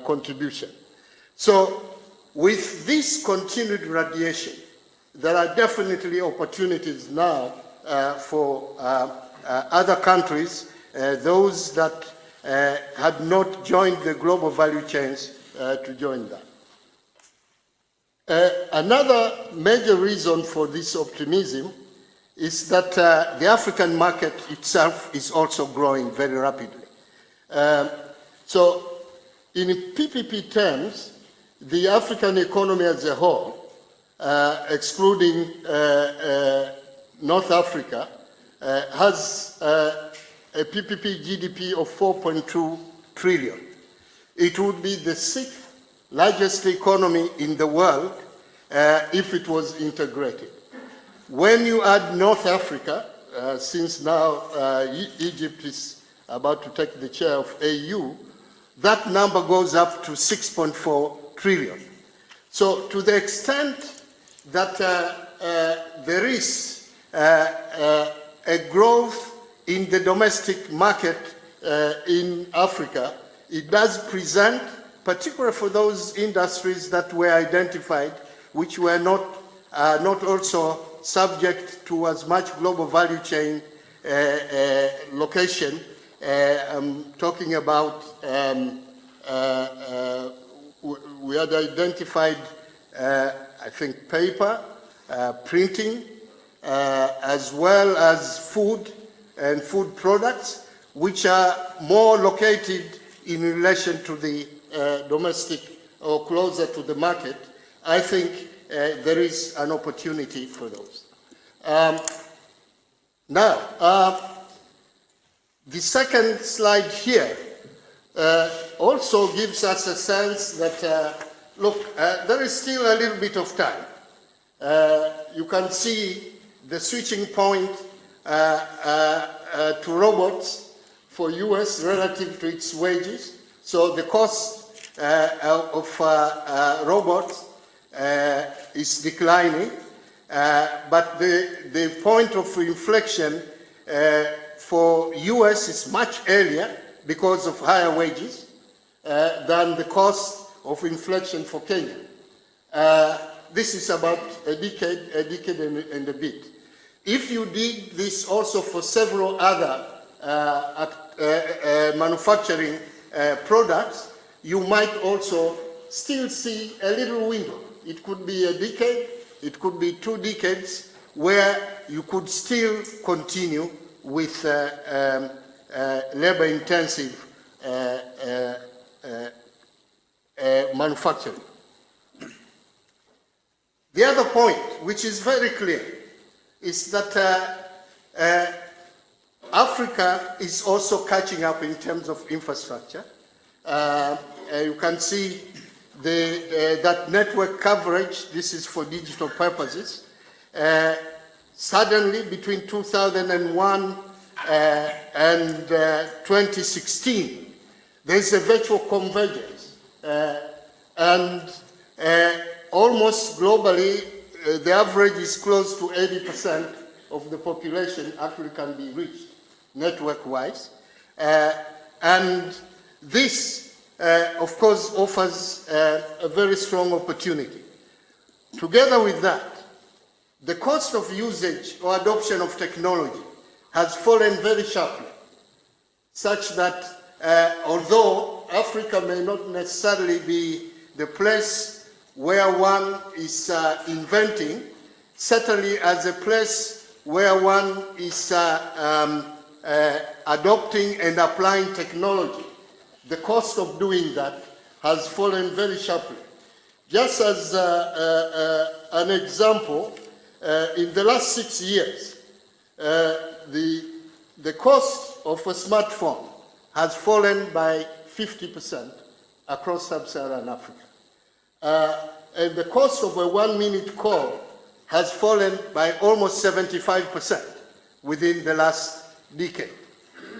contribution. So with this continued radiation, there are definitely opportunities now for other countries, those that had not joined the global value chains, to join that. Another major reason for this optimism is that the African market itself is also growing very rapidly. So in PPP terms, the African economy as a whole, excluding North Africa, has a PPP GDP of 4.2 trillion. It would be the 6th largest economy in the world if it was integrated. When you add North Africa, since now Egypt is about to take the chair of AU, that number goes up to 6.4 trillion. So to the extent that there is a growth in the domestic market in Africa, it does present, particularly for those industries that were identified, which were not also subject to as much global value chain location. I'm talking about, we had identified, I think, paper, printing, as well as food and food products, which are more located in relation to the domestic or closer to the market. I think there is an opportunity for those. Now, the second slide here also gives us a sense that, look, there is still a little bit of time. You can see the switching point to robots for US relative to its wages. So the cost of robots is declining, but the point of inflection for US is much earlier because of higher wages than the cost of inflection for Kenya. This is about a decade and a bit. If you did this also for several other manufacturing products, you might also still see a little window. It could be a decade, it could be 2 decades, where you could still continue with labor-intensive manufacturing. The other point, which is very clear, is that Africa is also catching up in terms of infrastructure. You can see that network coverage, this is for digital purposes. Suddenly, between 2001 and 2016, there's a virtual convergence. And almost globally, the average is close to 80% of the population actually can be reached network-wise. And this, of course, offers a very strong opportunity. Together with that, the cost of usage or adoption of technology has fallen very sharply, such that although Africa may not necessarily be the place where one is inventing, certainly as a place where one is adopting and applying technology, the cost of doing that has fallen very sharply. Just as an example, in the last 6 years, the cost of a smartphone has fallen by 50% across sub-Saharan Africa. And the cost of a 1-minute call has fallen by almost 75% within the last decade.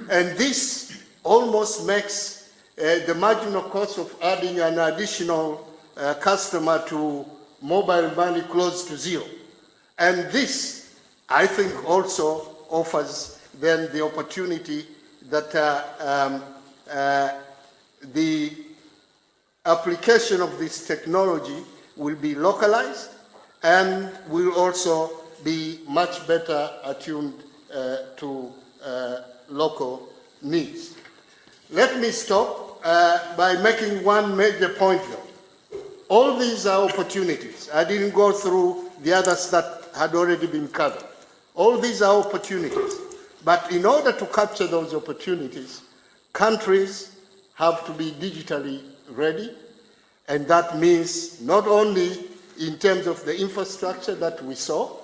And this almost makes the marginal cost of adding an additional customer to mobile money close to zero. And this, I think, also offers then the opportunity that the application of this technology will be localized and will also be much better attuned to local needs. Let me stop by making one major point though. All these are opportunities. I didn't go through the others that had already been covered. All these are opportunities. But in order to capture those opportunities, countries have to be digitally ready, and that means not only in terms of the infrastructure that we saw,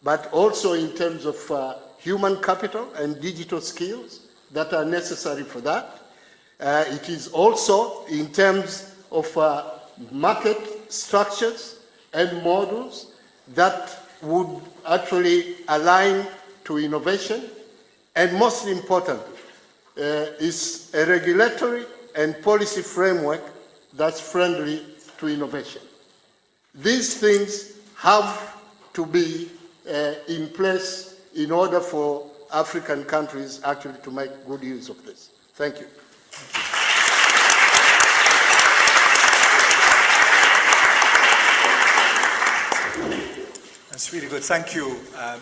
but also in terms of human capital and digital skills that are necessary for that. It is also in terms of market structures and models that would actually align to innovation, and most importantly, is a regulatory and policy framework that's friendly to innovation. These things have to be in place in order for African countries actually to make good use of this. Thank you. That's really good. Thank you,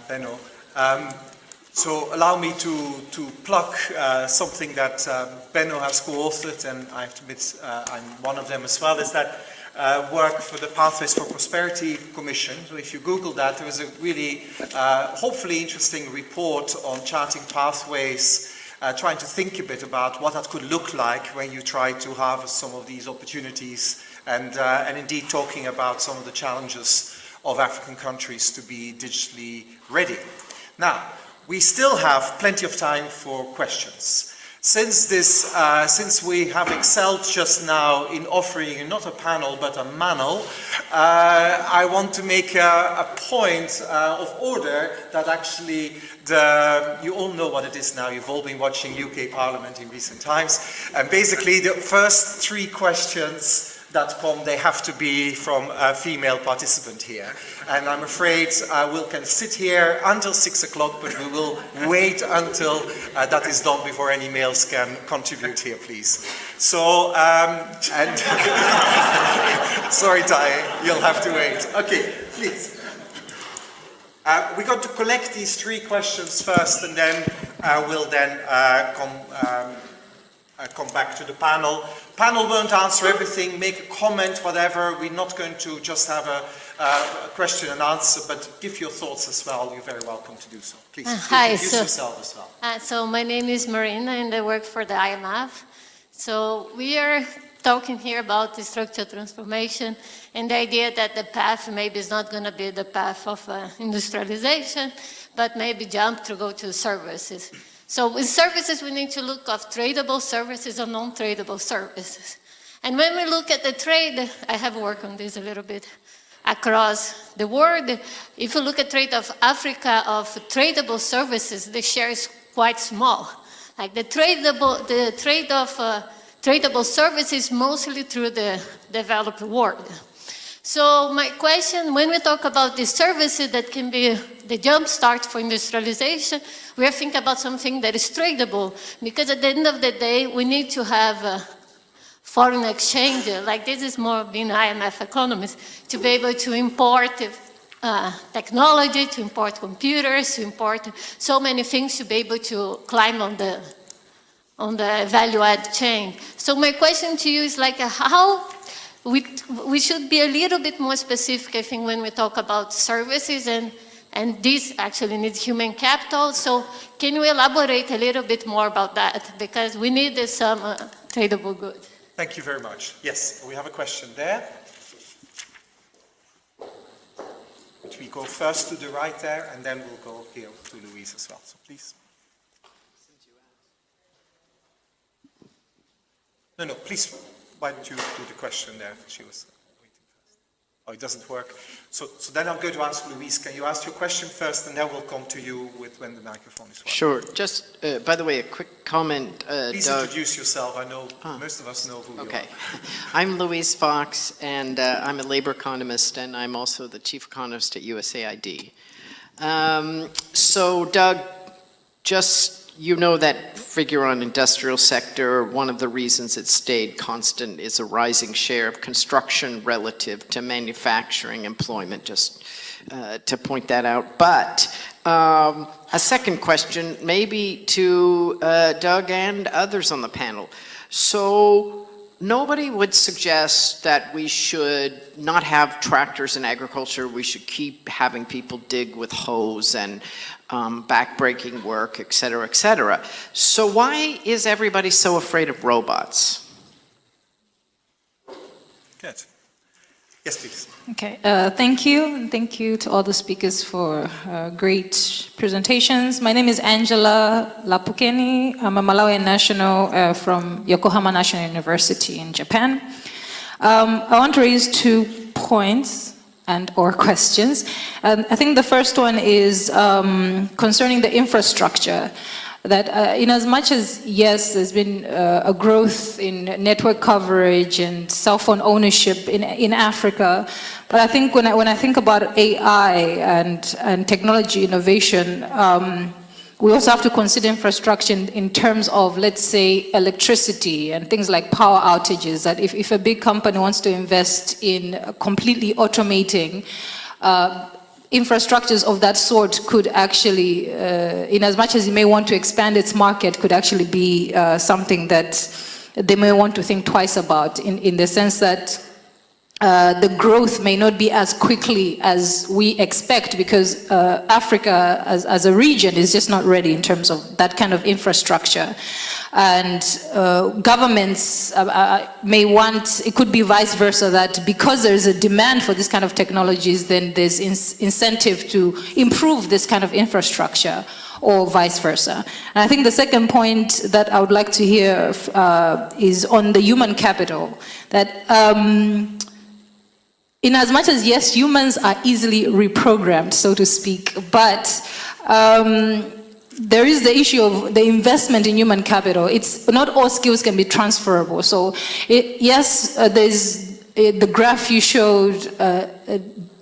Benno. So allow me to plug something that Benno has co-authored, and I have to admit I'm one of them as well, is that work for the Pathways for Prosperity Commission. So if you Google that, there is a really hopefully interesting report on charting pathways, trying to think a bit about what that could look like when you try to harvest some of these opportunities, and indeed talking about some of the challenges of African countries to be digitally ready. Now, we still have plenty of time for questions. Since we have excelled just now in offering you not a panel but a manel, I want to make a point of order that actually you all know what it is now. You've all been watching UK Parliament in recent times, and basically the first 3 questions that come, they have to be from a female participant here. And I'm afraid we'll can sit here until 6 o'clock, but we will wait until that is done before any males can contribute here, please. So, and sorry, Tai, you'll have to wait. Okay, please. We're going to collect these 3 questions first, and then we'll then come back to the panel. Panel won't answer everything, make a comment, whatever. We're not going to just have a question and answer, but give your thoughts as well. You're very welcome to do so. Please introduce yourself as well. So my name is Marina and I work for the IMF. So we are talking here about the structural transformation and the idea that the path maybe is not going to be the path of industrialization, but maybe jump to go to services. So with services, we need to look at tradable services and non-tradable services. And when we look at the trade, I have worked on this a little bit across the world. If you look at trade of Africa of tradable services, the share is quite small. Like the trade of tradable services mostly through the developed world. So my question, when we talk about the services that can be the jump start for industrialization, we are thinking about something that is tradable, because at the end of the day, we need to have foreign exchange, like this is more being IMF economist, to be able to import technology, to import computers, to import so many things to be able to climb on the value add chain. So my question to you is like how we should be a little bit more specific, I think, when we talk about services, and this actually needs human capital. So can you elaborate a little bit more about that? Because we need some tradable goods. Thank you very much. Yes, we have a question there. We go first to the right there, and then we'll go here to Louise as well. So please. No, please. Why don't you do the question there? She was waiting first. Oh, it doesn't work. So then I'm going to ask Louise, can you ask your question first, and then we'll come to you when the microphone is working. Sure. Just, by the way, a quick comment, Please Doug. introduce yourself. I know most of us know who you are. Okay. I'm Louise Fox, and I'm a labor economist, and I'm also the chief economist at USAID. So, Doug, just you know that figure on industrial sector, one of the reasons it stayed constant is a rising share of construction relative to manufacturing employment, just to point that out. But a second question, maybe to Doug and others on the panel. So nobody would suggest that we should not have tractors in agriculture. We should keep having people dig with hoes and back-breaking work, et cetera, et cetera. So why is everybody so afraid of robots? Good. Yes, please. Okay, thank you, and thank you to all the speakers for great presentations. My name is Angela Lapukeni. I'm a Malawian national from Yokohama National University in Japan. I want to raise 2 points and or questions. I think the first one is concerning the infrastructure. That in as much as, yes, there's been a growth in network coverage and cell phone ownership in Africa, but I think when I think about AI and technology innovation, we also have to consider infrastructure in terms of, let's say, electricity and things like power outages, that if a big company wants to invest in completely automating infrastructures of that sort could actually, in as much as it may want to expand its market, could actually be something that they may want to think twice about, in the sense that the growth may not be as quickly as we expect, because Africa as a region is just not ready in terms of that kind of infrastructure. And governments may want, it could be vice versa, that because there's a demand for this kind of technologies, then there's incentive to improve this kind of infrastructure. or vice versa. And I think the second point that I would like to hear is on the human capital, that in as much as, yes, humans are easily reprogrammed, so to speak, but there is the issue of the investment in human capital. It's not all skills can be transferable. So yes, there's the graph you showed,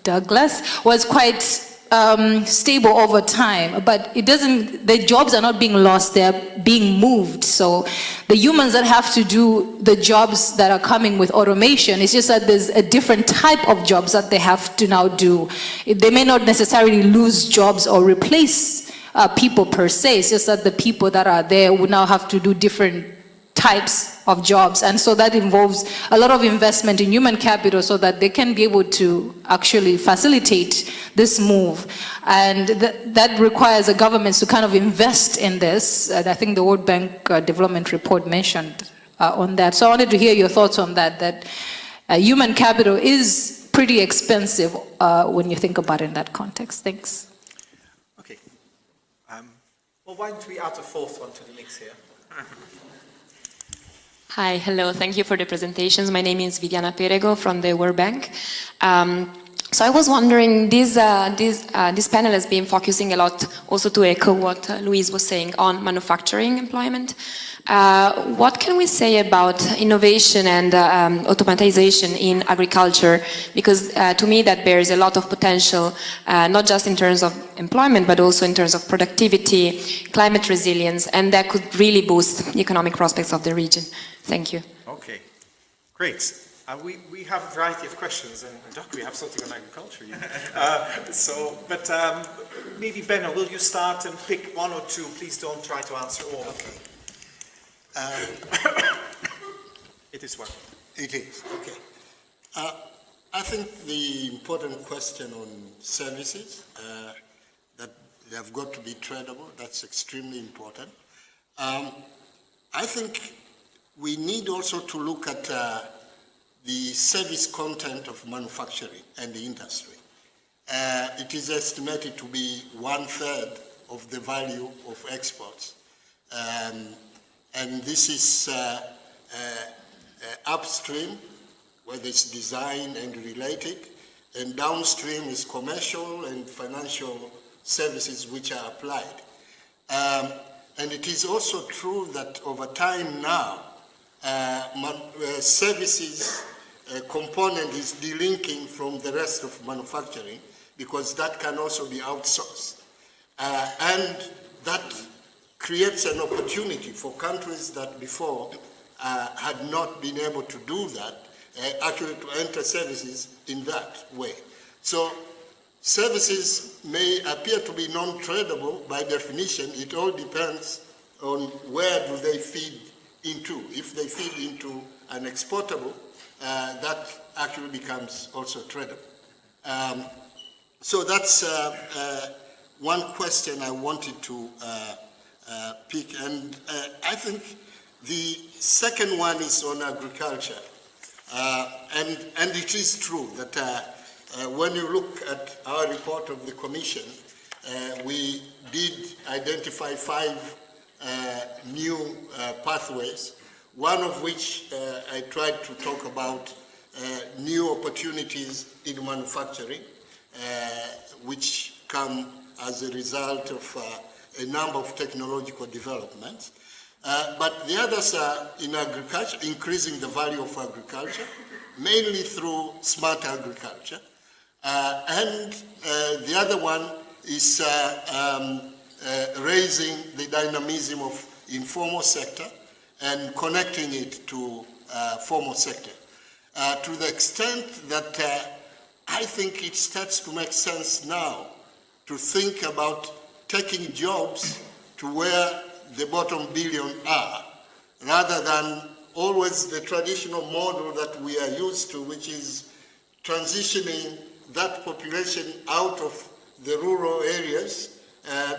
Douglas, was quite stable over time, but it doesn't, the jobs are not being lost, they're being moved. So the humans that have to do the jobs that are coming with automation, it's just that there's a different type of jobs that they have to now do. They may not necessarily lose jobs or replace people per se, it's just that the people that are there would now have to do different types of jobs, and so that involves a lot of investment in human capital so that they can be able to actually facilitate this move, and that requires the governments to kind of invest in this, and I think the World Bank Development Report mentioned on that. So I wanted to hear your thoughts on that, that human capital is pretty expensive when you think about it in that context. Thanks. Okay. Well, why don't we add a fourth one to the mix here? Hi, hello, thank you for the presentations. My name is Viviana Perego from the World Bank. So I was wondering, this panel has been focusing a lot, also to echo what Louise was saying, on manufacturing employment. What can we say about innovation and automatization in agriculture? Because to me that bears a lot of potential, not just in terms of employment, but also in terms of productivity, climate resilience, and that could really boost the economic prospects of the region. Thank you. Okay, great. We have a variety of questions, and Doc, we have something on agriculture. But maybe Benno, will you start and pick one or two? Please don't try to answer all. Okay. It is one. It is, okay. I think the important question on services, that they have got to be tradable, that's extremely important. I think we need also to look at the service content of manufacturing and the industry. It is estimated to be 1/3 of the value of exports. And this is upstream, whether it's design and related, and downstream is commercial and financial services which are applied. And it is also true that over time now, services component is delinking from the rest of manufacturing, because that can also be outsourced. And that creates an opportunity for countries that before had not been able to do that, actually to enter services in that way. So services may appear to be non-tradable by definition. It all depends on where do they feed into. If they feed into an exportable, that actually becomes also tradable. So that's one question I wanted to pick. And I think the second one is on agriculture. And it is true that when you look at our report of the Commission, we did identify 5 new pathways, one of which I tried to talk about new opportunities in manufacturing, which come as a result of a number of technological developments. But the others are in agriculture, increasing the value of agriculture, mainly through smart agriculture. And the other one is raising the dynamism of informal sector and connecting it to formal sector. To the extent that I think it starts to make sense now to think about taking jobs to where the bottom billion are, rather than always the traditional model that we are used to, which is transitioning that population out of the rural areas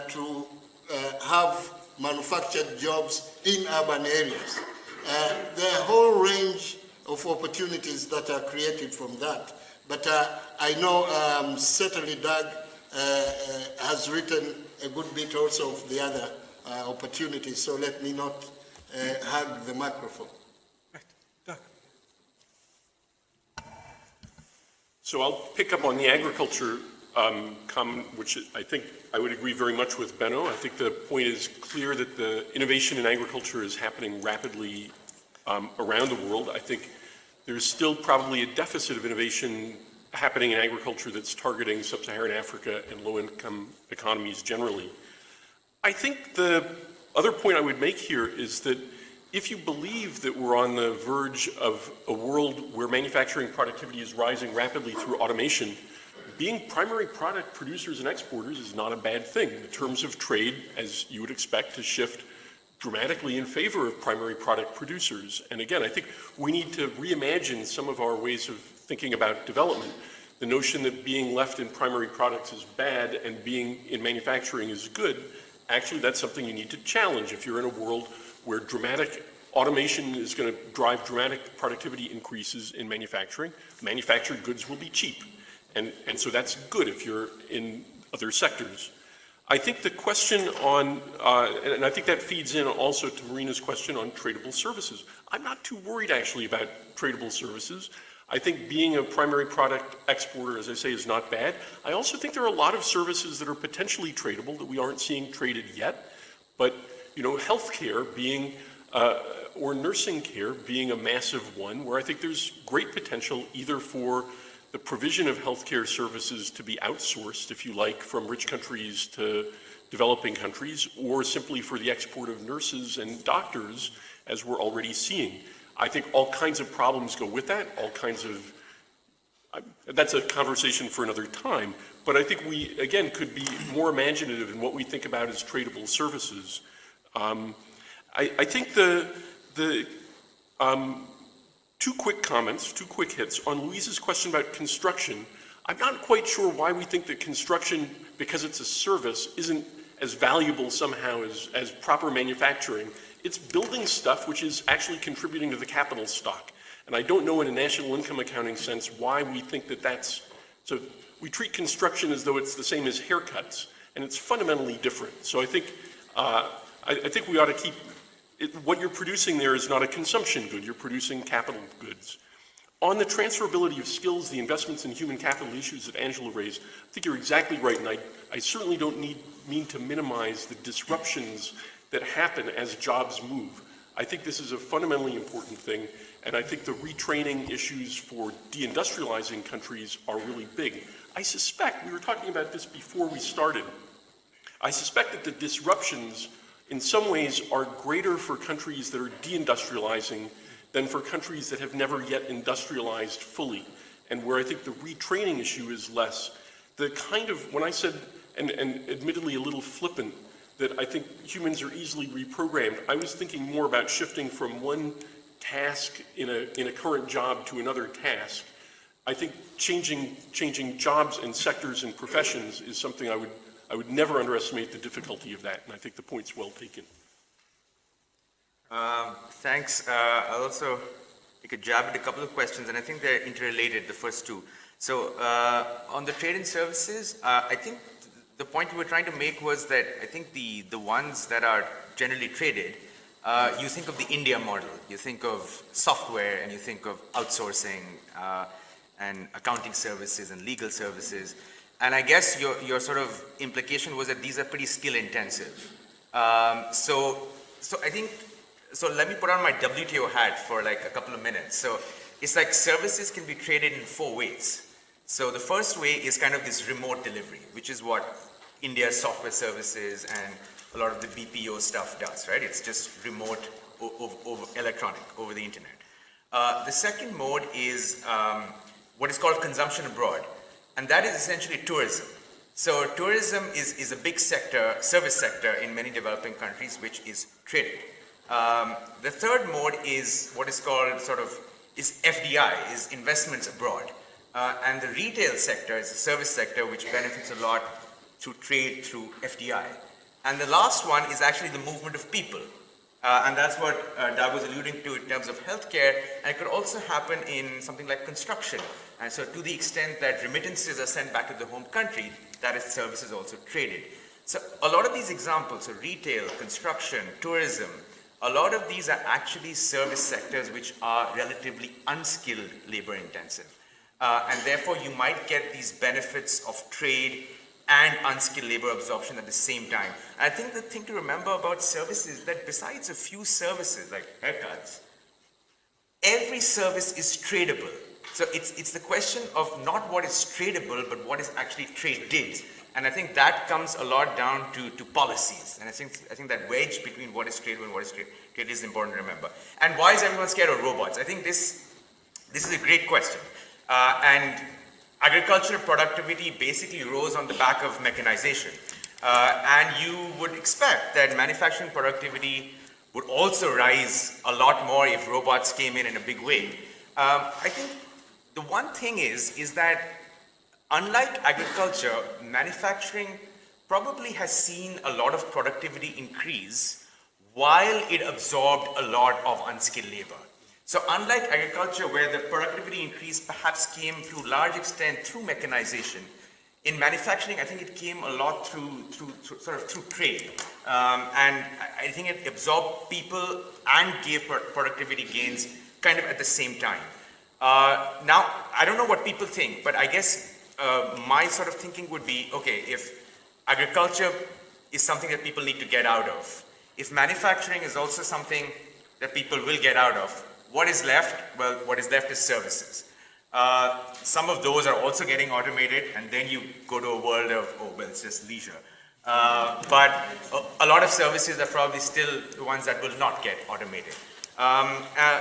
to have manufactured jobs in urban areas. There are a whole range of opportunities that are created from that. But I know certainly Doug has written a good bit also of the other opportunities, so let me not hug the microphone. So I'll pick up on the agriculture comment, which I think I would agree very much with Benno. I think the point is clear that the innovation in agriculture is happening rapidly around the world. I think there's still probably a deficit of innovation happening in agriculture that's targeting sub-Saharan Africa and low-income economies generally. I think the other point I would make here is that if you believe that we're on the verge of a world where manufacturing productivity is rising rapidly through automation, being primary product producers and exporters is not a bad thing. The terms of trade, as you would expect, to shift dramatically in favor of primary product producers. And again, I think we need to reimagine some of our ways of thinking about development. The notion that being left in primary products is bad and being in manufacturing is good, actually that's something you need to challenge if you're in a world where dramatic automation is going to drive dramatic productivity increases in manufacturing. Manufactured goods will be cheap. And so that's good if you're in other sectors. I think the question on, and I think that feeds in also to Marina's question on tradable services. I'm not too worried actually about tradable services. I think being a primary product exporter, as I say, is not bad. I also think there are a lot of services that are potentially tradable that we aren't seeing traded yet. But, you know, healthcare being, or nursing care being a massive one, where I think there's great potential either for the provision of healthcare services to be outsourced, if you like, from rich countries to developing countries, or simply for the export of nurses and doctors, as we're already seeing. I think all kinds of problems go with that, all kinds of, that's a conversation for another time, but I think we, again, could be more imaginative in what we think about as tradable services. I think two quick comments, two quick hits. On Louise's question about construction, I'm not quite sure why we think that construction, because it's a service, isn't as valuable somehow as proper manufacturing. It's building stuff which is actually contributing to the capital stock. And I don't know in a national income accounting sense why we think that that's, so we treat construction as though it's the same as haircuts, and it's fundamentally different. So I think we ought to keep, what you're producing there is not a consumption good, you're producing capital goods. On the transferability of skills, the investments in human capital issues that Angela raised, I think you're exactly right, and I certainly don't mean to minimize the disruptions that happen as jobs move. I think this is a fundamentally important thing, and I think the retraining issues for deindustrializing countries are really big. I suspect, we were talking about this before we started, I suspect that the disruptions in some ways are greater for countries that are deindustrializing than for countries that have never yet industrialized fully, and where I think the retraining issue is less. The kind of, when I said, and admittedly a little flippant, that I think humans are easily reprogrammed, I was thinking more about shifting from one task in a current job to another task. I think changing jobs and sectors and professions is something I would never underestimate the difficulty of that, and I think the point's well taken. Thanks. I'll also take a jab at a couple of questions, and I think they're interrelated, the first two. So on the trade and services, I think the point you were trying to make was that I think the ones that are generally traded, you think of the India model, you think of software, and you think of outsourcing and accounting services and legal services. And I guess your sort of implication was that these are pretty skill intensive. So I think, so let me put on my WTO hat for like a couple of minutes. So it's like services can be traded in 4 ways. So the first way is kind of this remote delivery, which is what India's software services and a lot of the BPO stuff does, right? It's just remote over electronic, over the internet. The second mode is what is called consumption abroad. And that is essentially tourism. So tourism is a big sector, service sector in many developing countries, which is traded. The third mode is what is called is FDI, is investments abroad. And the retail sector is a service sector which benefits a lot through trade, through FDI. And the last one is actually the movement of people. And that's what Doug was alluding to in terms of healthcare. And it could also happen in something like construction. And so to the extent that remittances are sent back to the home country, that is services also traded. So a lot of these examples, so retail, construction, tourism, a lot of these are actually service sectors which are relatively unskilled labor intensive. And therefore you might get these benefits of trade and unskilled labor absorption at the same time. And I think the thing to remember about services is that besides a few services like haircuts, every service is tradable. So it's the question of not what is tradable, but what is actually traded. And I think that comes a lot down to policies. And I think that wedge between what is tradable and what is traded is important to remember. And why is everyone scared of robots? I think this is a great question. And agricultural productivity basically rose on the back of mechanization. And you would expect that manufacturing productivity would also rise a lot more if robots came in a big way. I think the one thing is that unlike agriculture, manufacturing probably has seen a lot of productivity increase while it absorbed a lot of unskilled labor. So unlike agriculture, where the productivity increase perhaps came to large extent through mechanization, in manufacturing, I think it came a lot through trade. And I think it absorbed people and gave productivity gains kind of at the same time. Now, I don't know what people think, but I guess my sort of thinking would be, okay, if agriculture is something that people need to get out of, if manufacturing is also something that people will get out of, what is left? Well, what is left is services. Some of those are also getting automated, and then you go to a world of, oh, well, it's just leisure. But a lot of services are probably still the ones that will not get automated.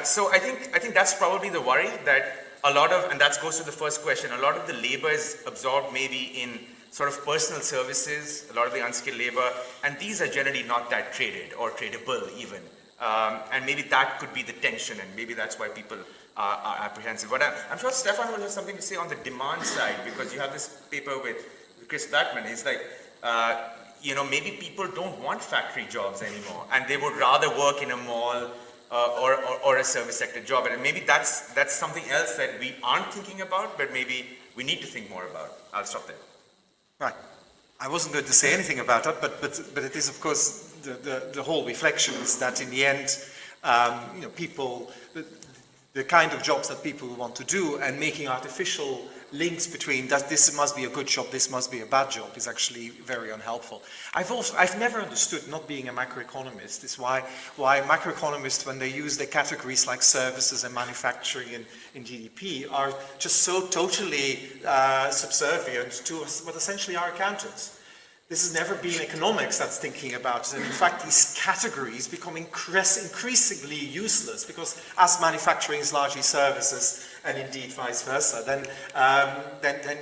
So I think that's probably the worry, that a lot of, and that goes to the first question, a lot of the labor is absorbed maybe in sort of personal services, a lot of the unskilled labor, and these are generally not that traded or tradable even. And maybe that could be the tension, and maybe that's why people are apprehensive. But I'm sure Stefan will have something to say on the demand side, because you have this paper with Chris Blackman. It's like, maybe people don't want factory jobs anymore, and they would rather work in a mall or a service sector job. And maybe that's something else that we aren't thinking about, but maybe we need to think more about. I'll stop there. Right. I wasn't going to say anything about that, but it is, of course, the whole reflection is that in the end, people, the kind of jobs that people want to do, and making artificial links between that this must be a good job, this must be a bad job, is actually very unhelpful. I've never understood, not being a macroeconomist, is why macroeconomists, when they use the categories like services and manufacturing in GDP, are just so totally subservient to what essentially are accountants. This has never been economics that's thinking about it. And in fact, these categories become increasingly useless, because as manufacturing is largely services, and indeed vice versa, then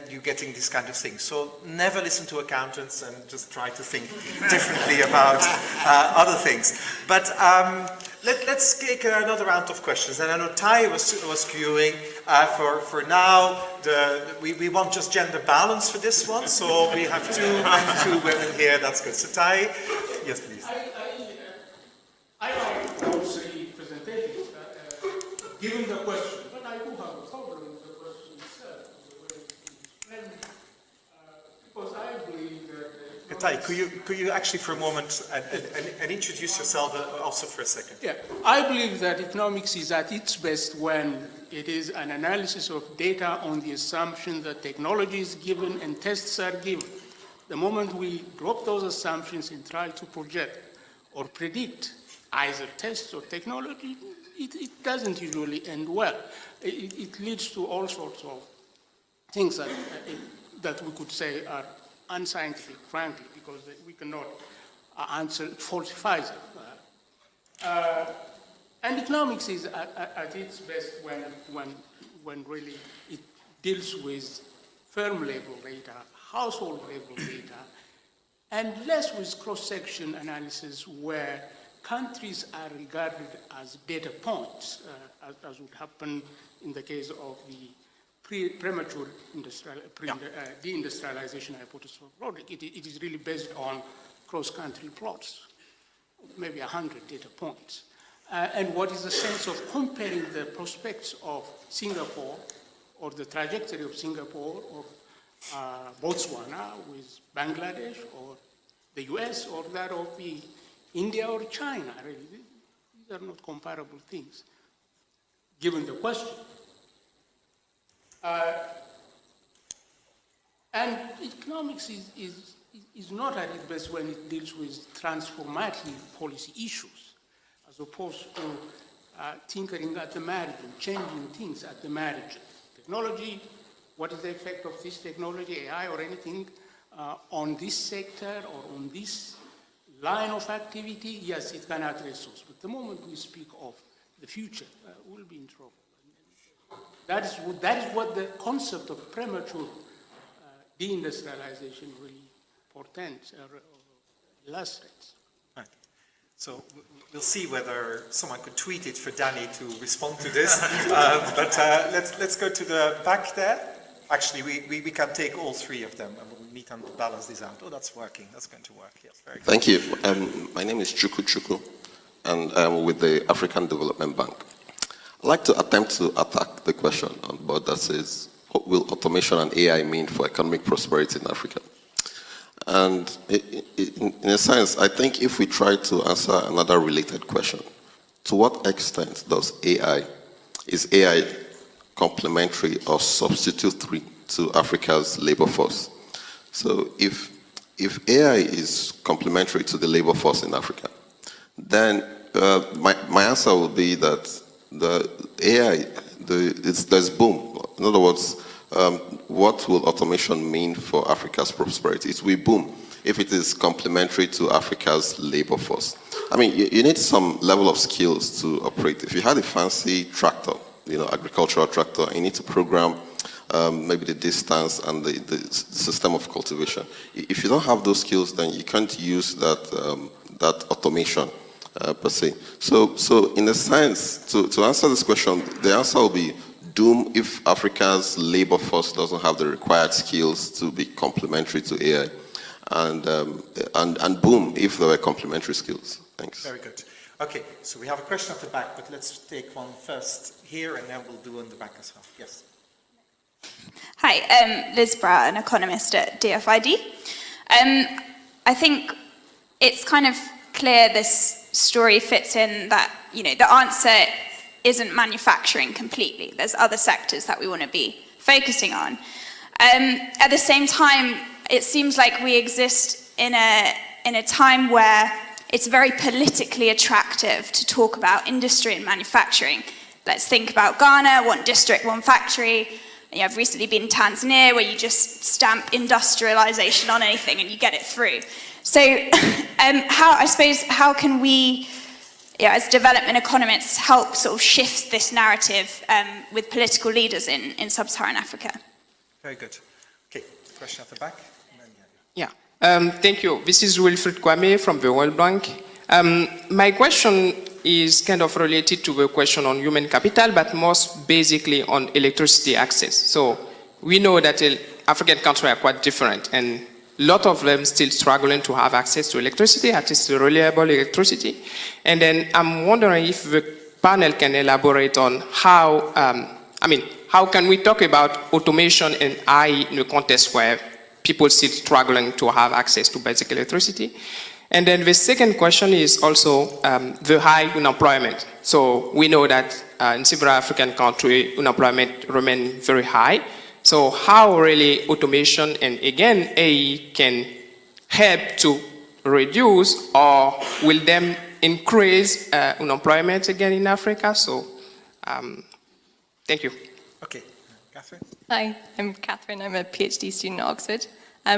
you're getting these kind of things. So never listen to accountants, and just try to think differently about other things. But let's take another round of questions. And I know Tai was queuing. For now, we want just gender balance for this one, so we have two women here. That's good. So Tai, yes, please. I like those presentations, given the question, but I do have a problem with the question itself, the way it's framed, because I believe that... Tai, could you actually for a moment and introduce yourself also for a second? Yeah, I believe that economics is at its best when it is an analysis of data on the assumption that technology is given and tests are given. The moment we drop those assumptions and try to project or predict either tests or technology, it doesn't usually end well. It leads to all sorts of things that we could say are unscientific, frankly, because we cannot answer, it falsifies it. And economics is at its best when really it deals with firm-level data, household-level data, and less with cross-section analysis where countries are regarded as data points, as would happen in the case of the premature deindustrialization hypothesis of Roderick. It is really based on cross-country plots, maybe 100 data points. And what is the sense of comparing the prospects of Singapore, or the trajectory of Singapore, or Botswana with Bangladesh, or the US or that of the India or China, really. These are not comparable things, given the question. And economics is not at its best when it deals with transformative policy issues, as opposed to tinkering at the margin, changing things at the margin. Technology, what is the effect of this technology, AI or anything, on this sector or on this line of activity? Yes, it can address those. But the moment we speak of the future, we'll be in trouble. That is what the concept of premature deindustrialization really portends or illustrates. Right. So we'll see whether someone could tweet it for Danny to respond to this. But let's go to the back there. Actually, we can take all three of them and we'll meet and balance this out. Oh, that's working. That's going to work. Yes, very good. Thank you. My name is Chuku, and I'm with the African Development Bank. I'd like to attempt to attack the question on board that says, what will automation and AI mean for economic prosperity in Africa? And in a sense, I think if we try to answer another related question, to what extent is AI complementary or substitutory to Africa's labor force? So if AI is complementary to the labor force in Africa, then my answer would be that the AI, there's boom. In other words, what will automation mean for Africa's prosperity? It will boom if it is complementary to Africa's labor force. I mean, you need some level of skills to operate. If you had a fancy tractor, agricultural tractor, you need to program maybe the distance and the system of cultivation. If you don't have those skills, then you can't use that automation per se. So in a sense, to answer this question, the answer will be doom if Africa's labor force doesn't have the required skills to be complementary to AI, and boom if there were complementary skills. Thanks. Very good. Okay, so we have a question at the back, but let's take one first here, and then we'll do in the back as well. Yes. Hi, Liz Brower, an economist at DFID. I think it's kind of clear this story fits in that, the answer isn't manufacturing completely. There's other sectors that we want to be focusing on. At the same time, it seems like we exist in a time where it's very politically attractive to talk about industry and manufacturing. Let's think about Ghana, one district, one factory. I've recently been in Tanzania, where you just stamp industrialization on anything and you get it through. So how can we, as development economists, help sort of shift this narrative with political leaders in sub-Saharan Africa? Very good. Okay, question at the back. Yeah, thank you. This is Wilfried Kwame from the World Bank. My question is kind of related to the question on human capital, but most basically on electricity access. So we know that African countries are quite different, and a lot of them still struggling to have access to electricity, at least reliable electricity. And then I'm wondering if the panel can elaborate on how, how can we talk about automation and AI in a context where people still struggling to have access to basic electricity? And then the second question is also the high unemployment. So we know that in several African countries, unemployment remains very high. So how really automation and again AI can help to reduce, or will them increase unemployment again in Africa? So thank you. Okay, Catherine. Hi, I'm Catherine. I'm a PhD student at Oxford.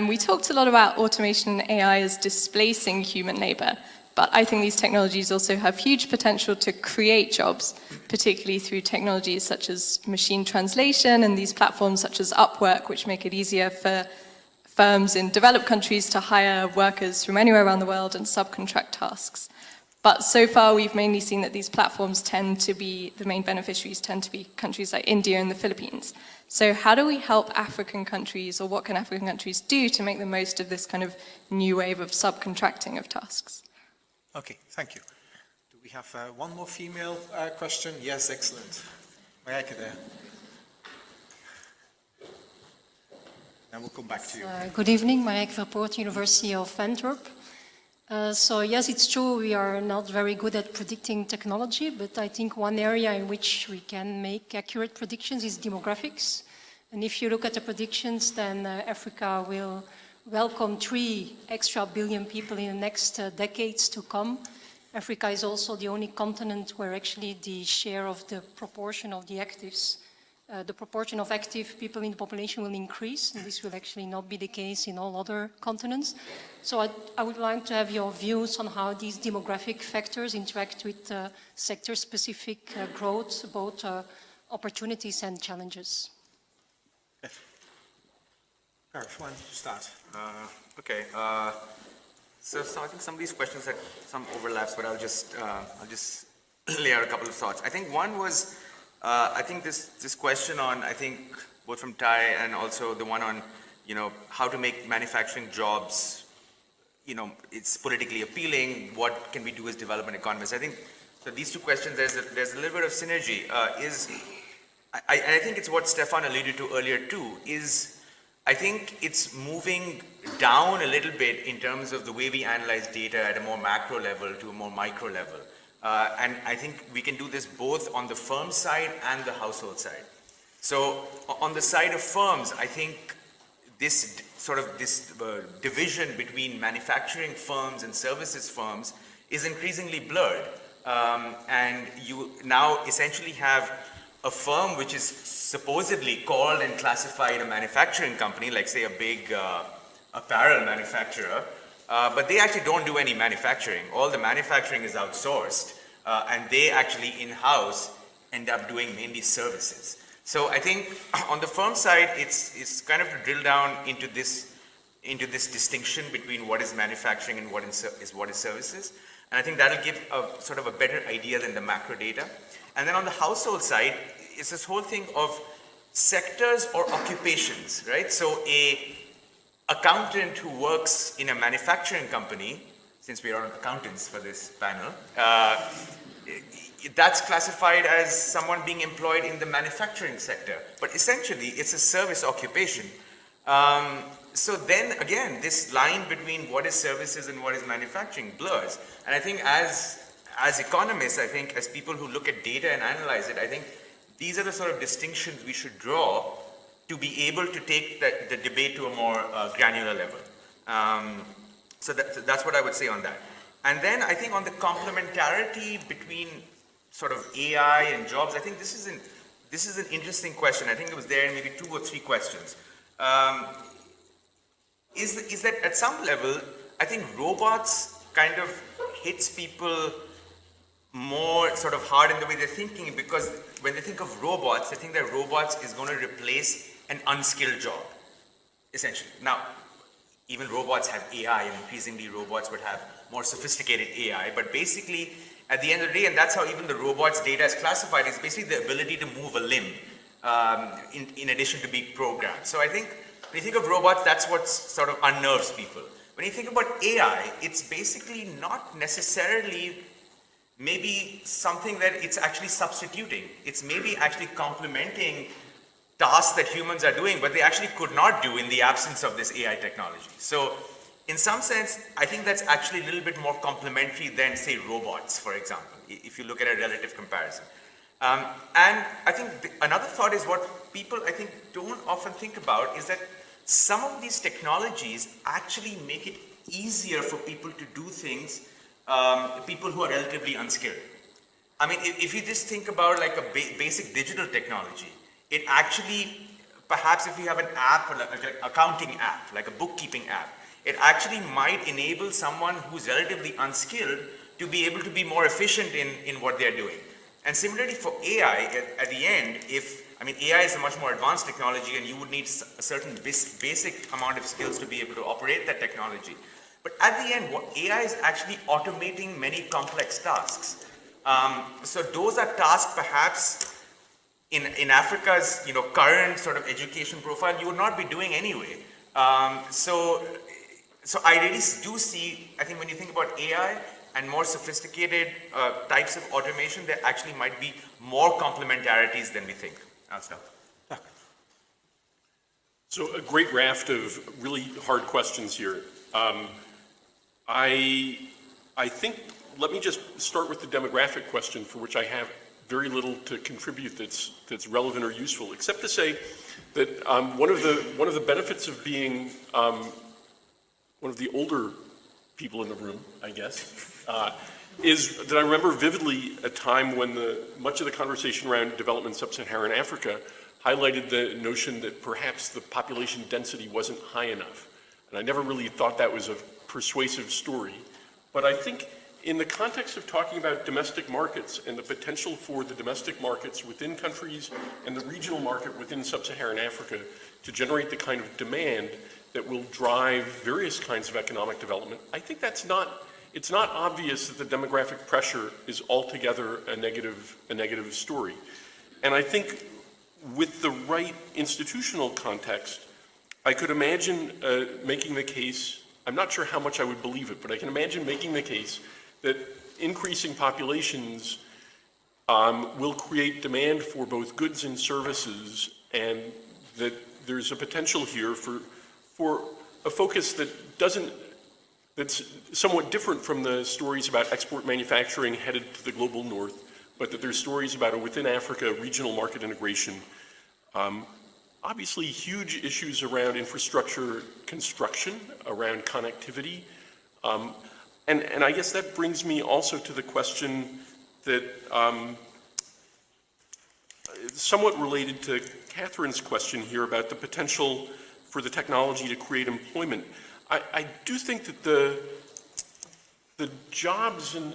We talked a lot about automation and AI as displacing human labor, but I think these technologies also have huge potential to create jobs, particularly through technologies such as machine translation and these platforms such as Upwork, which make it easier for firms in developed countries to hire workers from anywhere around the world and subcontract tasks. But so far, we've mainly seen that these platforms tend to be, the main beneficiaries tend to be countries like India and the Philippines. So how do we help African countries, or what can African countries do to make the most of this kind of new wave of subcontracting of tasks? Okay, thank you. Do we have one more female question? Yes, excellent. Marijke there. And we'll come back to you. Good evening, Marijke Verpoort, University of Antwerp. So yes, it's true, we are not very good at predicting technology, but I think one area in which we can make accurate predictions is demographics. And if you look at the predictions, then Africa will welcome 3 extra billion people in the next decades to come. Africa is also the only continent where actually the share of the proportion of the actives, the proportion of active people in the population will increase, and this will actually not be the case in all other continents. So I would like to have your views on how these demographic factors interact with sector-specific growth, both opportunities and challenges. Gareth, why don't you start? Okay. So I think some of these questions had some overlaps, but I'll just lay out a couple of thoughts. I think one was, I think this question on, I think both from Ty and also the one on, how to make manufacturing jobs, it's politically appealing. What can we do as development economists? I think so. These two questions, there's a little bit of synergy. I think it's what Stefan alluded to earlier too. I think it's moving down a little bit in terms of the way we analyze data at a more macro level to a more micro level. And I think we can do this both on the firm side and the household side. So on the side of firms, I think this division between manufacturing firms and services firms is increasingly blurred. And you now essentially have a firm which is supposedly called and classified a manufacturing company, like say a big apparel manufacturer, but they actually don't do any manufacturing. All the manufacturing is outsourced, and they actually in-house end up doing mainly services. So I think on the firm side, it's kind of to drill down into this distinction between what is manufacturing and what is services. And I think that'll give a sort of a better idea than the macro data. And then on the household side, it's this whole thing of sectors or occupations, right? So a accountant who works in a manufacturing company, since we are accountants for this panel, that's classified as someone being employed in the manufacturing sector. But essentially, it's a service occupation. So then again, this line between what is services and what is manufacturing blurs. And I think as economists, I think as people who look at data and analyze it, I think these are the sort of distinctions we should draw to be able to take the debate to a more granular level. So that's what I would say on that. And then I think on the complementarity between sort of AI and jobs, I think this is an interesting question. I think it was there in maybe 2 or 3 questions. Is that at some level, I think robots kind of hits people more sort of hard in the way they're thinking, because when they think of robots, they think that robots is going to replace an unskilled job, essentially. Now, even robots have AI, and increasingly robots would have more sophisticated AI, but basically, at the end of the day, and that's how even the robot's data is classified, is basically the ability to move a limb in addition to being programmed. So I think when you think of robots, that's what sort of unnerves people. When you think about AI, it's basically not necessarily maybe something that it's actually substituting. It's maybe actually complementing tasks that humans are doing, but they actually could not do in the absence of this AI technology. So in some sense, I think that's actually a little bit more complementary than, say, robots, for example, if you look at a relative comparison. And I think another thought is what people, I think, don't often think about is that some of these technologies actually make it easier for people to do things, people who are relatively unskilled. I mean, if you just think about like a basic digital technology, it actually, perhaps if you have an app, like an accounting app, like a bookkeeping app, it actually might enable someone who's relatively unskilled to be able to be more efficient in what they're doing. And similarly for AI, at the end, AI is a much more advanced technology and you would need a certain basic amount of skills to be able to operate that technology. But at the end, what AI is actually automating many complex tasks. So those are tasks perhaps in Africa's current sort of education profile you would not be doing anyway. So I really do see, I think when you think about AI and more sophisticated types of automation, there actually might be more complementarities than we think. So a great raft of really hard questions here. I think, let me just start with the demographic question, for which I have very little to contribute that's relevant or useful, except to say that one of the benefits of being one of the older people in the room, I guess, is that I remember vividly a time when much of the conversation around development in sub-Saharan Africa highlighted the notion that perhaps the population density wasn't high enough. And I never really thought that was a persuasive story. But I think in the context of talking about domestic markets and the potential for the domestic markets within countries and the regional market within sub-Saharan Africa to generate the kind of demand that will drive various kinds of economic development, I think it's not obvious that the demographic pressure is altogether a negative story. And I think with the right institutional context, I could imagine making the case, I'm not sure how much I would believe it, but I can imagine making the case that increasing populations will create demand for both goods and services, and that there's a potential here for a focus that's somewhat different from the stories about export manufacturing headed to the global north, but that there's stories about a within Africa regional market integration. Obviously, huge issues around infrastructure construction, around connectivity. And I guess that brings me also to the question that, somewhat related to Catherine's question here about the potential for the technology to create employment. I do think that the jobs, and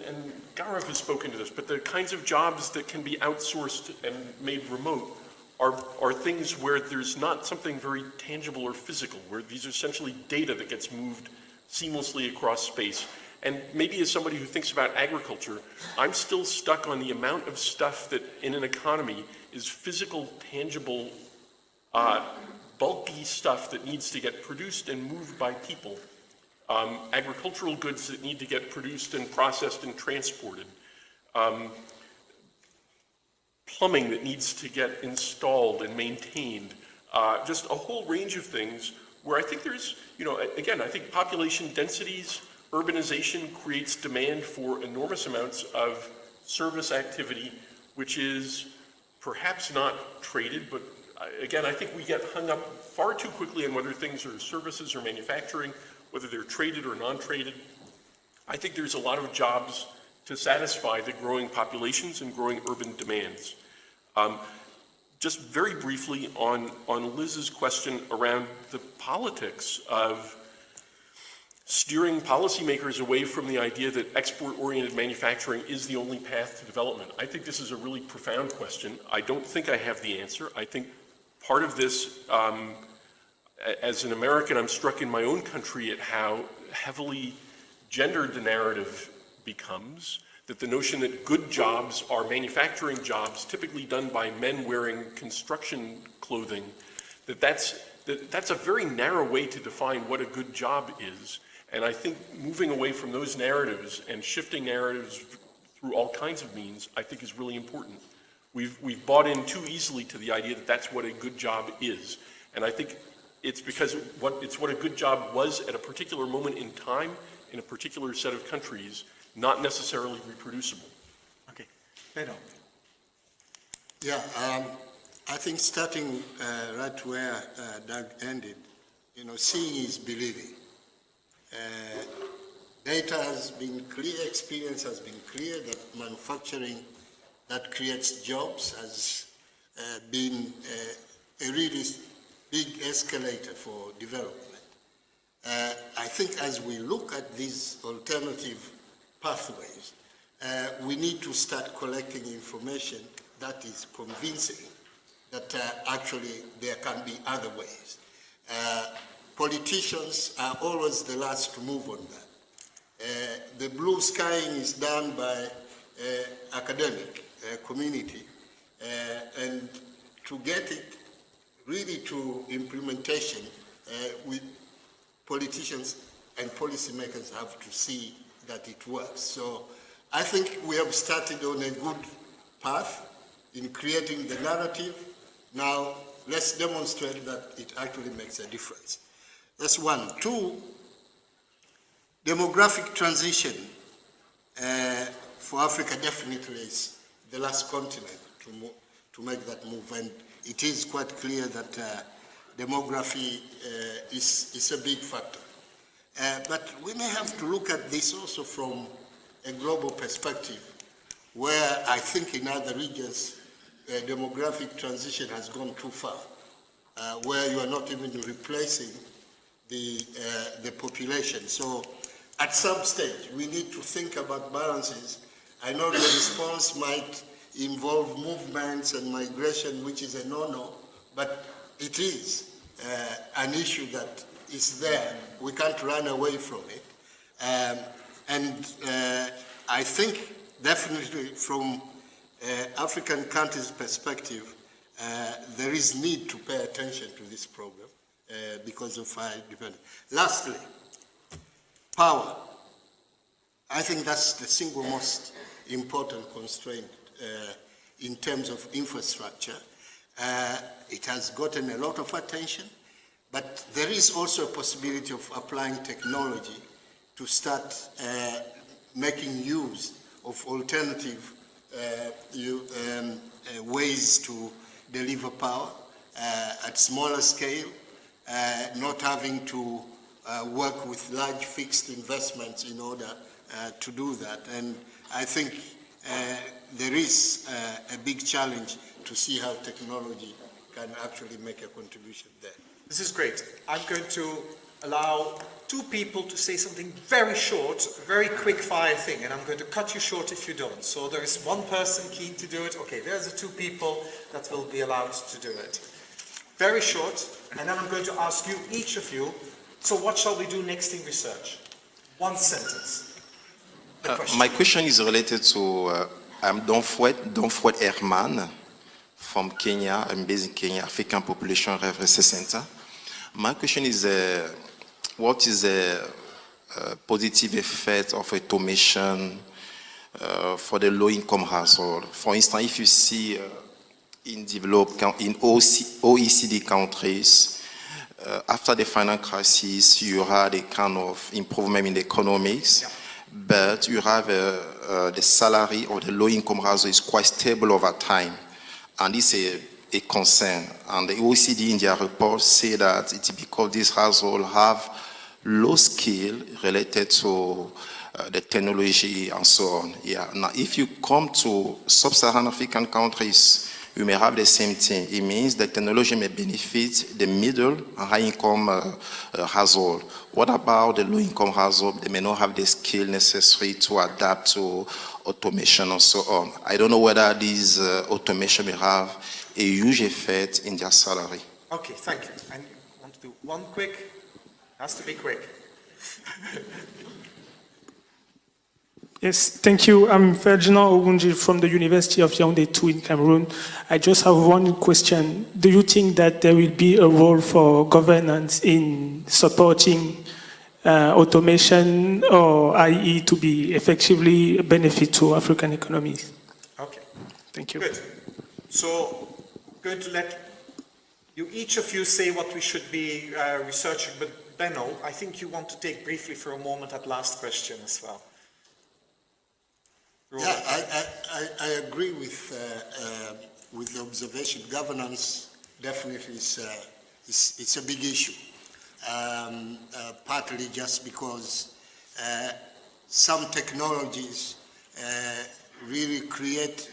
Gaurav has spoken to this, but the kinds of jobs that can be outsourced and made remote are things where there's not something very tangible or physical, where these are essentially data that gets moved seamlessly across space. And maybe as somebody who thinks about agriculture, I'm still stuck on the amount of stuff that in an economy is physical, tangible, bulky stuff that needs to get produced and moved by people. Agricultural goods that need to get produced and processed and transported. Plumbing that needs to get installed and maintained. Just a whole range of things where I think there's, again, I think population densities, urbanization creates demand for enormous amounts of service activity, which is perhaps not traded, but again, I think we get hung up far too quickly on whether things are services or manufacturing, whether they're traded or non-traded. I think there's a lot of jobs to satisfy the growing populations and growing urban demands. Just very briefly on Liz's question around the politics of steering policymakers away from the idea that export-oriented manufacturing is the only path to development. I think this is a really profound question. I don't think I have the answer. I think part of this, as an American, I'm struck in my own country at how heavily gendered the narrative becomes, that the notion that good jobs are manufacturing jobs typically done by men wearing construction clothing, that's a very narrow way to define what a good job is. And I think moving away from those narratives and shifting narratives through all kinds of means, I think is really important. We've bought in too easily to the idea that that's what a good job is. And I think it's because it's what a good job was at a particular moment in time in a particular set of countries, not necessarily reproducible. Okay, Benno. Yeah, I think starting right where Doug ended, seeing is believing. Data has been clear, experience has been clear that manufacturing that creates jobs has been a really big escalator for development. I think as we look at these alternative pathways, we need to start collecting information that is convincing that actually there can be other ways. Politicians are always the last to move on that. The blue skying is done by academic community, and to get it really to implementation, politicians and policymakers have to see that it works. So I think we have started on a good path in creating the narrative. Now let's demonstrate that it actually makes a difference. That's one. Two, Demographic transition for Africa definitely is the last continent to make that move, and it is quite clear that demography is a big factor. But we may have to look at this also from a global perspective, where I think in other regions, demographic transition has gone too far, where you are not even replacing the population. So at some stage, we need to think about balances. I know the response might involve movements and migration, which is a no-no, but it is an issue that is there. We can't run away from it. I think definitely from African countries' perspective, there is need to pay attention to this problem because of our dependence. Lastly, power. I think that's the single most important constraint in terms of infrastructure. It has gotten a lot of attention, but there is also a possibility of applying technology to start making use of alternative ways to deliver power at smaller scale, not having to work with large fixed investments in order to do that. And I think there is a big challenge to see how technology can actually make a contribution there. This is great. I'm going to allow two people to say something very short, a very quick fire thing, and I'm going to cut you short if you don't. So there is one person keen to do it. Okay, there's the two people that will be allowed to do it. Very short, and then I'm going to ask you, each of you, so what shall we do next in research? One sentence. My question is related to, I'm Donfouet Herman from Kenya. I'm based in Kenya, African Population Reference Center. My question is, what is the positive effect of automation for the low-income household? For instance, if you see in OECD countries, after the financial crisis, you had a kind of improvement in the economics, but you have the salary of the low-income household is quite stable over time, and this is a concern. And the OECD in their report say that it's because these households have low skill related to the technology and so on. Yeah. Now, if you come to sub-Saharan African countries, you may have the same thing. It means that technology may benefit the middle and high-income household. What about the low-income household? They may not have the skill necessary to adapt to automation and so on. I don't know whether these automation may have a huge effect in their salary. Okay, thank you. And you want to do one quick? Has to be quick. Yes, thank you. I'm Ferdinand Ogunji from the University of Yaoundé 2 in Cameroon. I just have one question. Do you think that there will be a role for governance in supporting automation or IE to be effectively a benefit to African economies? Okay. Thank you. Good. So I'm going to let you, each of you, say what we should be researching, but Benno, I think you want to take briefly for a moment that last question as well. Yeah, I agree with the observation. Governance definitely it's a big issue, partly just because some technologies really create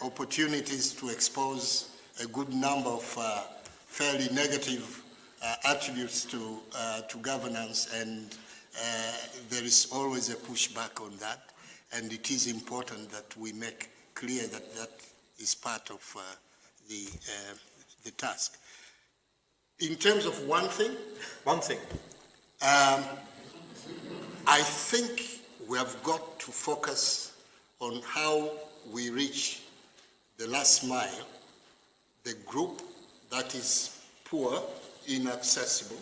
opportunities to expose a good number of fairly negative attributes to governance, and there is always a pushback on that. And it is important that we make clear that that is part of the task. In terms of one thing, I think we have got to focus on how we reach the last mile, the group that is poor, inaccessible,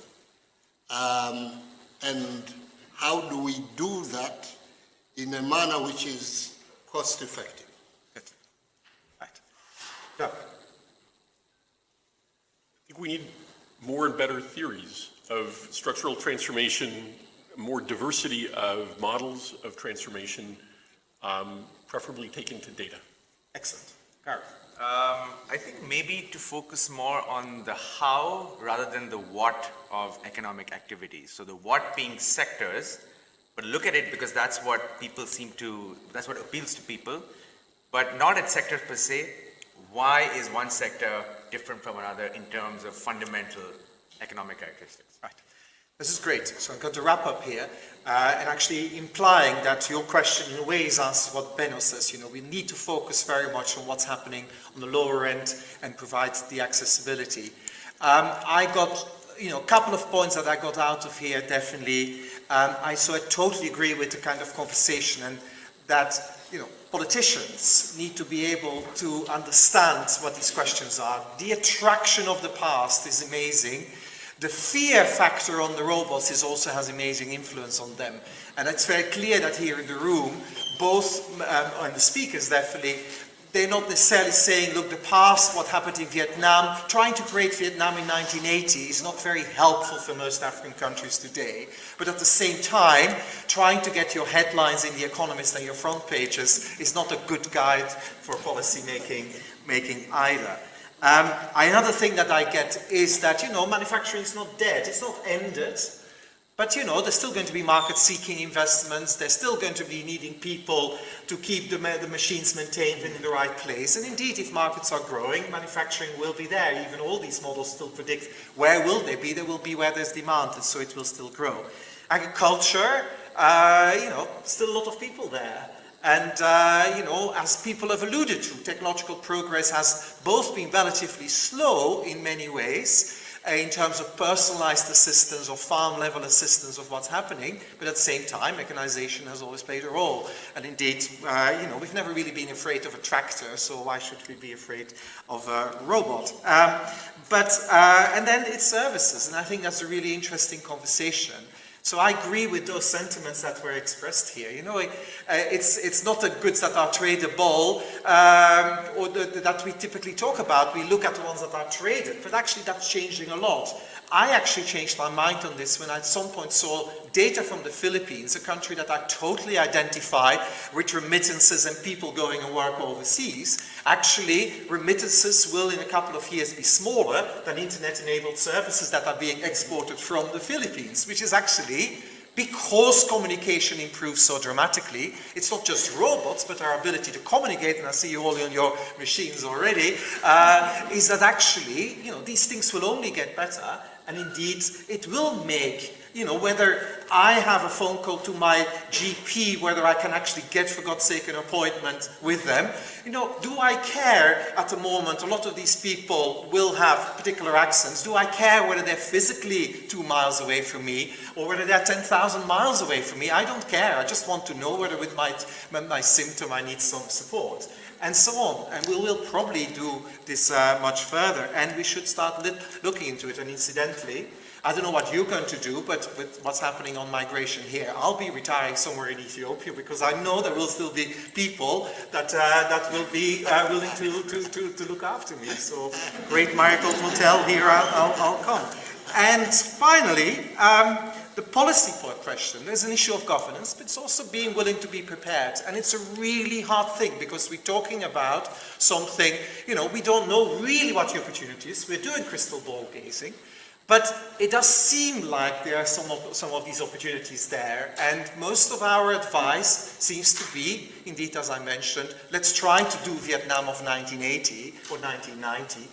and how do we do that in a manner which is cost effective. Right. Yeah. I think we need more and better theories of structural transformation, more diversity of models of transformation, preferably taken to data. Excellent. Gareth. I think maybe to focus more on the how rather than the what of economic activities. So the what being sectors, but look at it because that's what that's what appeals to people, but not at sectors per se. Why is one sector different from another in terms of fundamental economic characteristics? Right. This is great. So I'm going to wrap up here and actually implying that your question in a way is answered what Benno says. You know, we need to focus very much on what's happening on the lower end and provide the accessibility. I got, you know, a couple of points that I got out of here definitely. I totally agree with the kind of conversation and that, you know, politicians need to be able to understand what these questions are. The attraction of the past is amazing. The fear factor on the robots also has amazing influence on them. And it's very clear that here in the room, both, and the speakers definitely, they're not necessarily saying, look, the past, what happened in Vietnam, trying to create Vietnam in 1980 is not very helpful for most African countries today. But at the same time, trying to get your headlines in The Economist and your front pages is not a good guide for policy making either. Another thing that I get is that, you know, manufacturing is not dead, it's not ended. But, you know, there's still going to be market-seeking investments. There's still going to be needing people to keep the machines maintained and in the right place. And indeed, if markets are growing, manufacturing will be there. Even all these models still predict where will they be? They will be where there's demand, and so it will still grow. Agriculture, you know, still a lot of people there. And, you know, as people have alluded to, technological progress has both been relatively slow in many ways, in terms of personalized assistance or farm-level assistance of what's happening, but at the same time, mechanization has always played a role. And indeed, you know, we've never really been afraid of a tractor, so why should we be afraid of a robot? And then it's services, and I think that's a really interesting conversation. So I agree with those sentiments that were expressed here. You know, it's not the goods that are tradable or that we typically talk about. We look at the ones that are traded, but actually that's changing a lot. I actually changed my mind on this when I at some point saw data from the Philippines, a country that I totally identify with remittances and people going and work overseas. Actually, remittances will in a couple of years be smaller than internet-enabled services that are being exported from the Philippines, which is actually because communication improves so dramatically. It's not just robots, but our ability to communicate, and I see you all on your machines already, is that actually, you know, these things will only get better, and indeed it will make, you know, whether I have a phone call to my GP, whether I can actually get, for God's sake, an appointment with them. You know, do I care at the moment? A lot of these people will have particular accents. Do I care whether they're physically 2 miles away from me or whether they're 10,000 miles away from me? I don't care. I just want to know whether with my symptom I need some support. And so on. And we will probably do this much further. And we should start looking into it. And incidentally, I don't know what you're going to do, but with what's happening on migration here, I'll be retiring somewhere in Ethiopia because I know there will still be people that will be willing to look after me. So, great Michael will tell, here I'll come. And finally, the policy question. There's an issue of governance, but it's also being willing to be prepared. And it's a really hard thing because we're talking about something, you know, we don't know really what the opportunity is. We're doing crystal ball gazing. But it does seem like there are some of these opportunities there, and most of our advice seems to be, indeed, as I mentioned, let's try to do Vietnam of 1980 or 1990.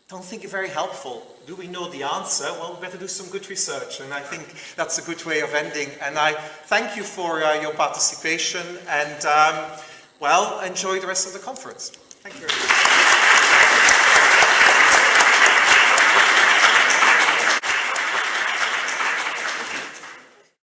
Don't think it's very helpful. Do we know the answer? Well, we better do some good research, and I think that's a good way of ending. And I thank you for your participation, and well, enjoy the rest of the conference. Thank you very much.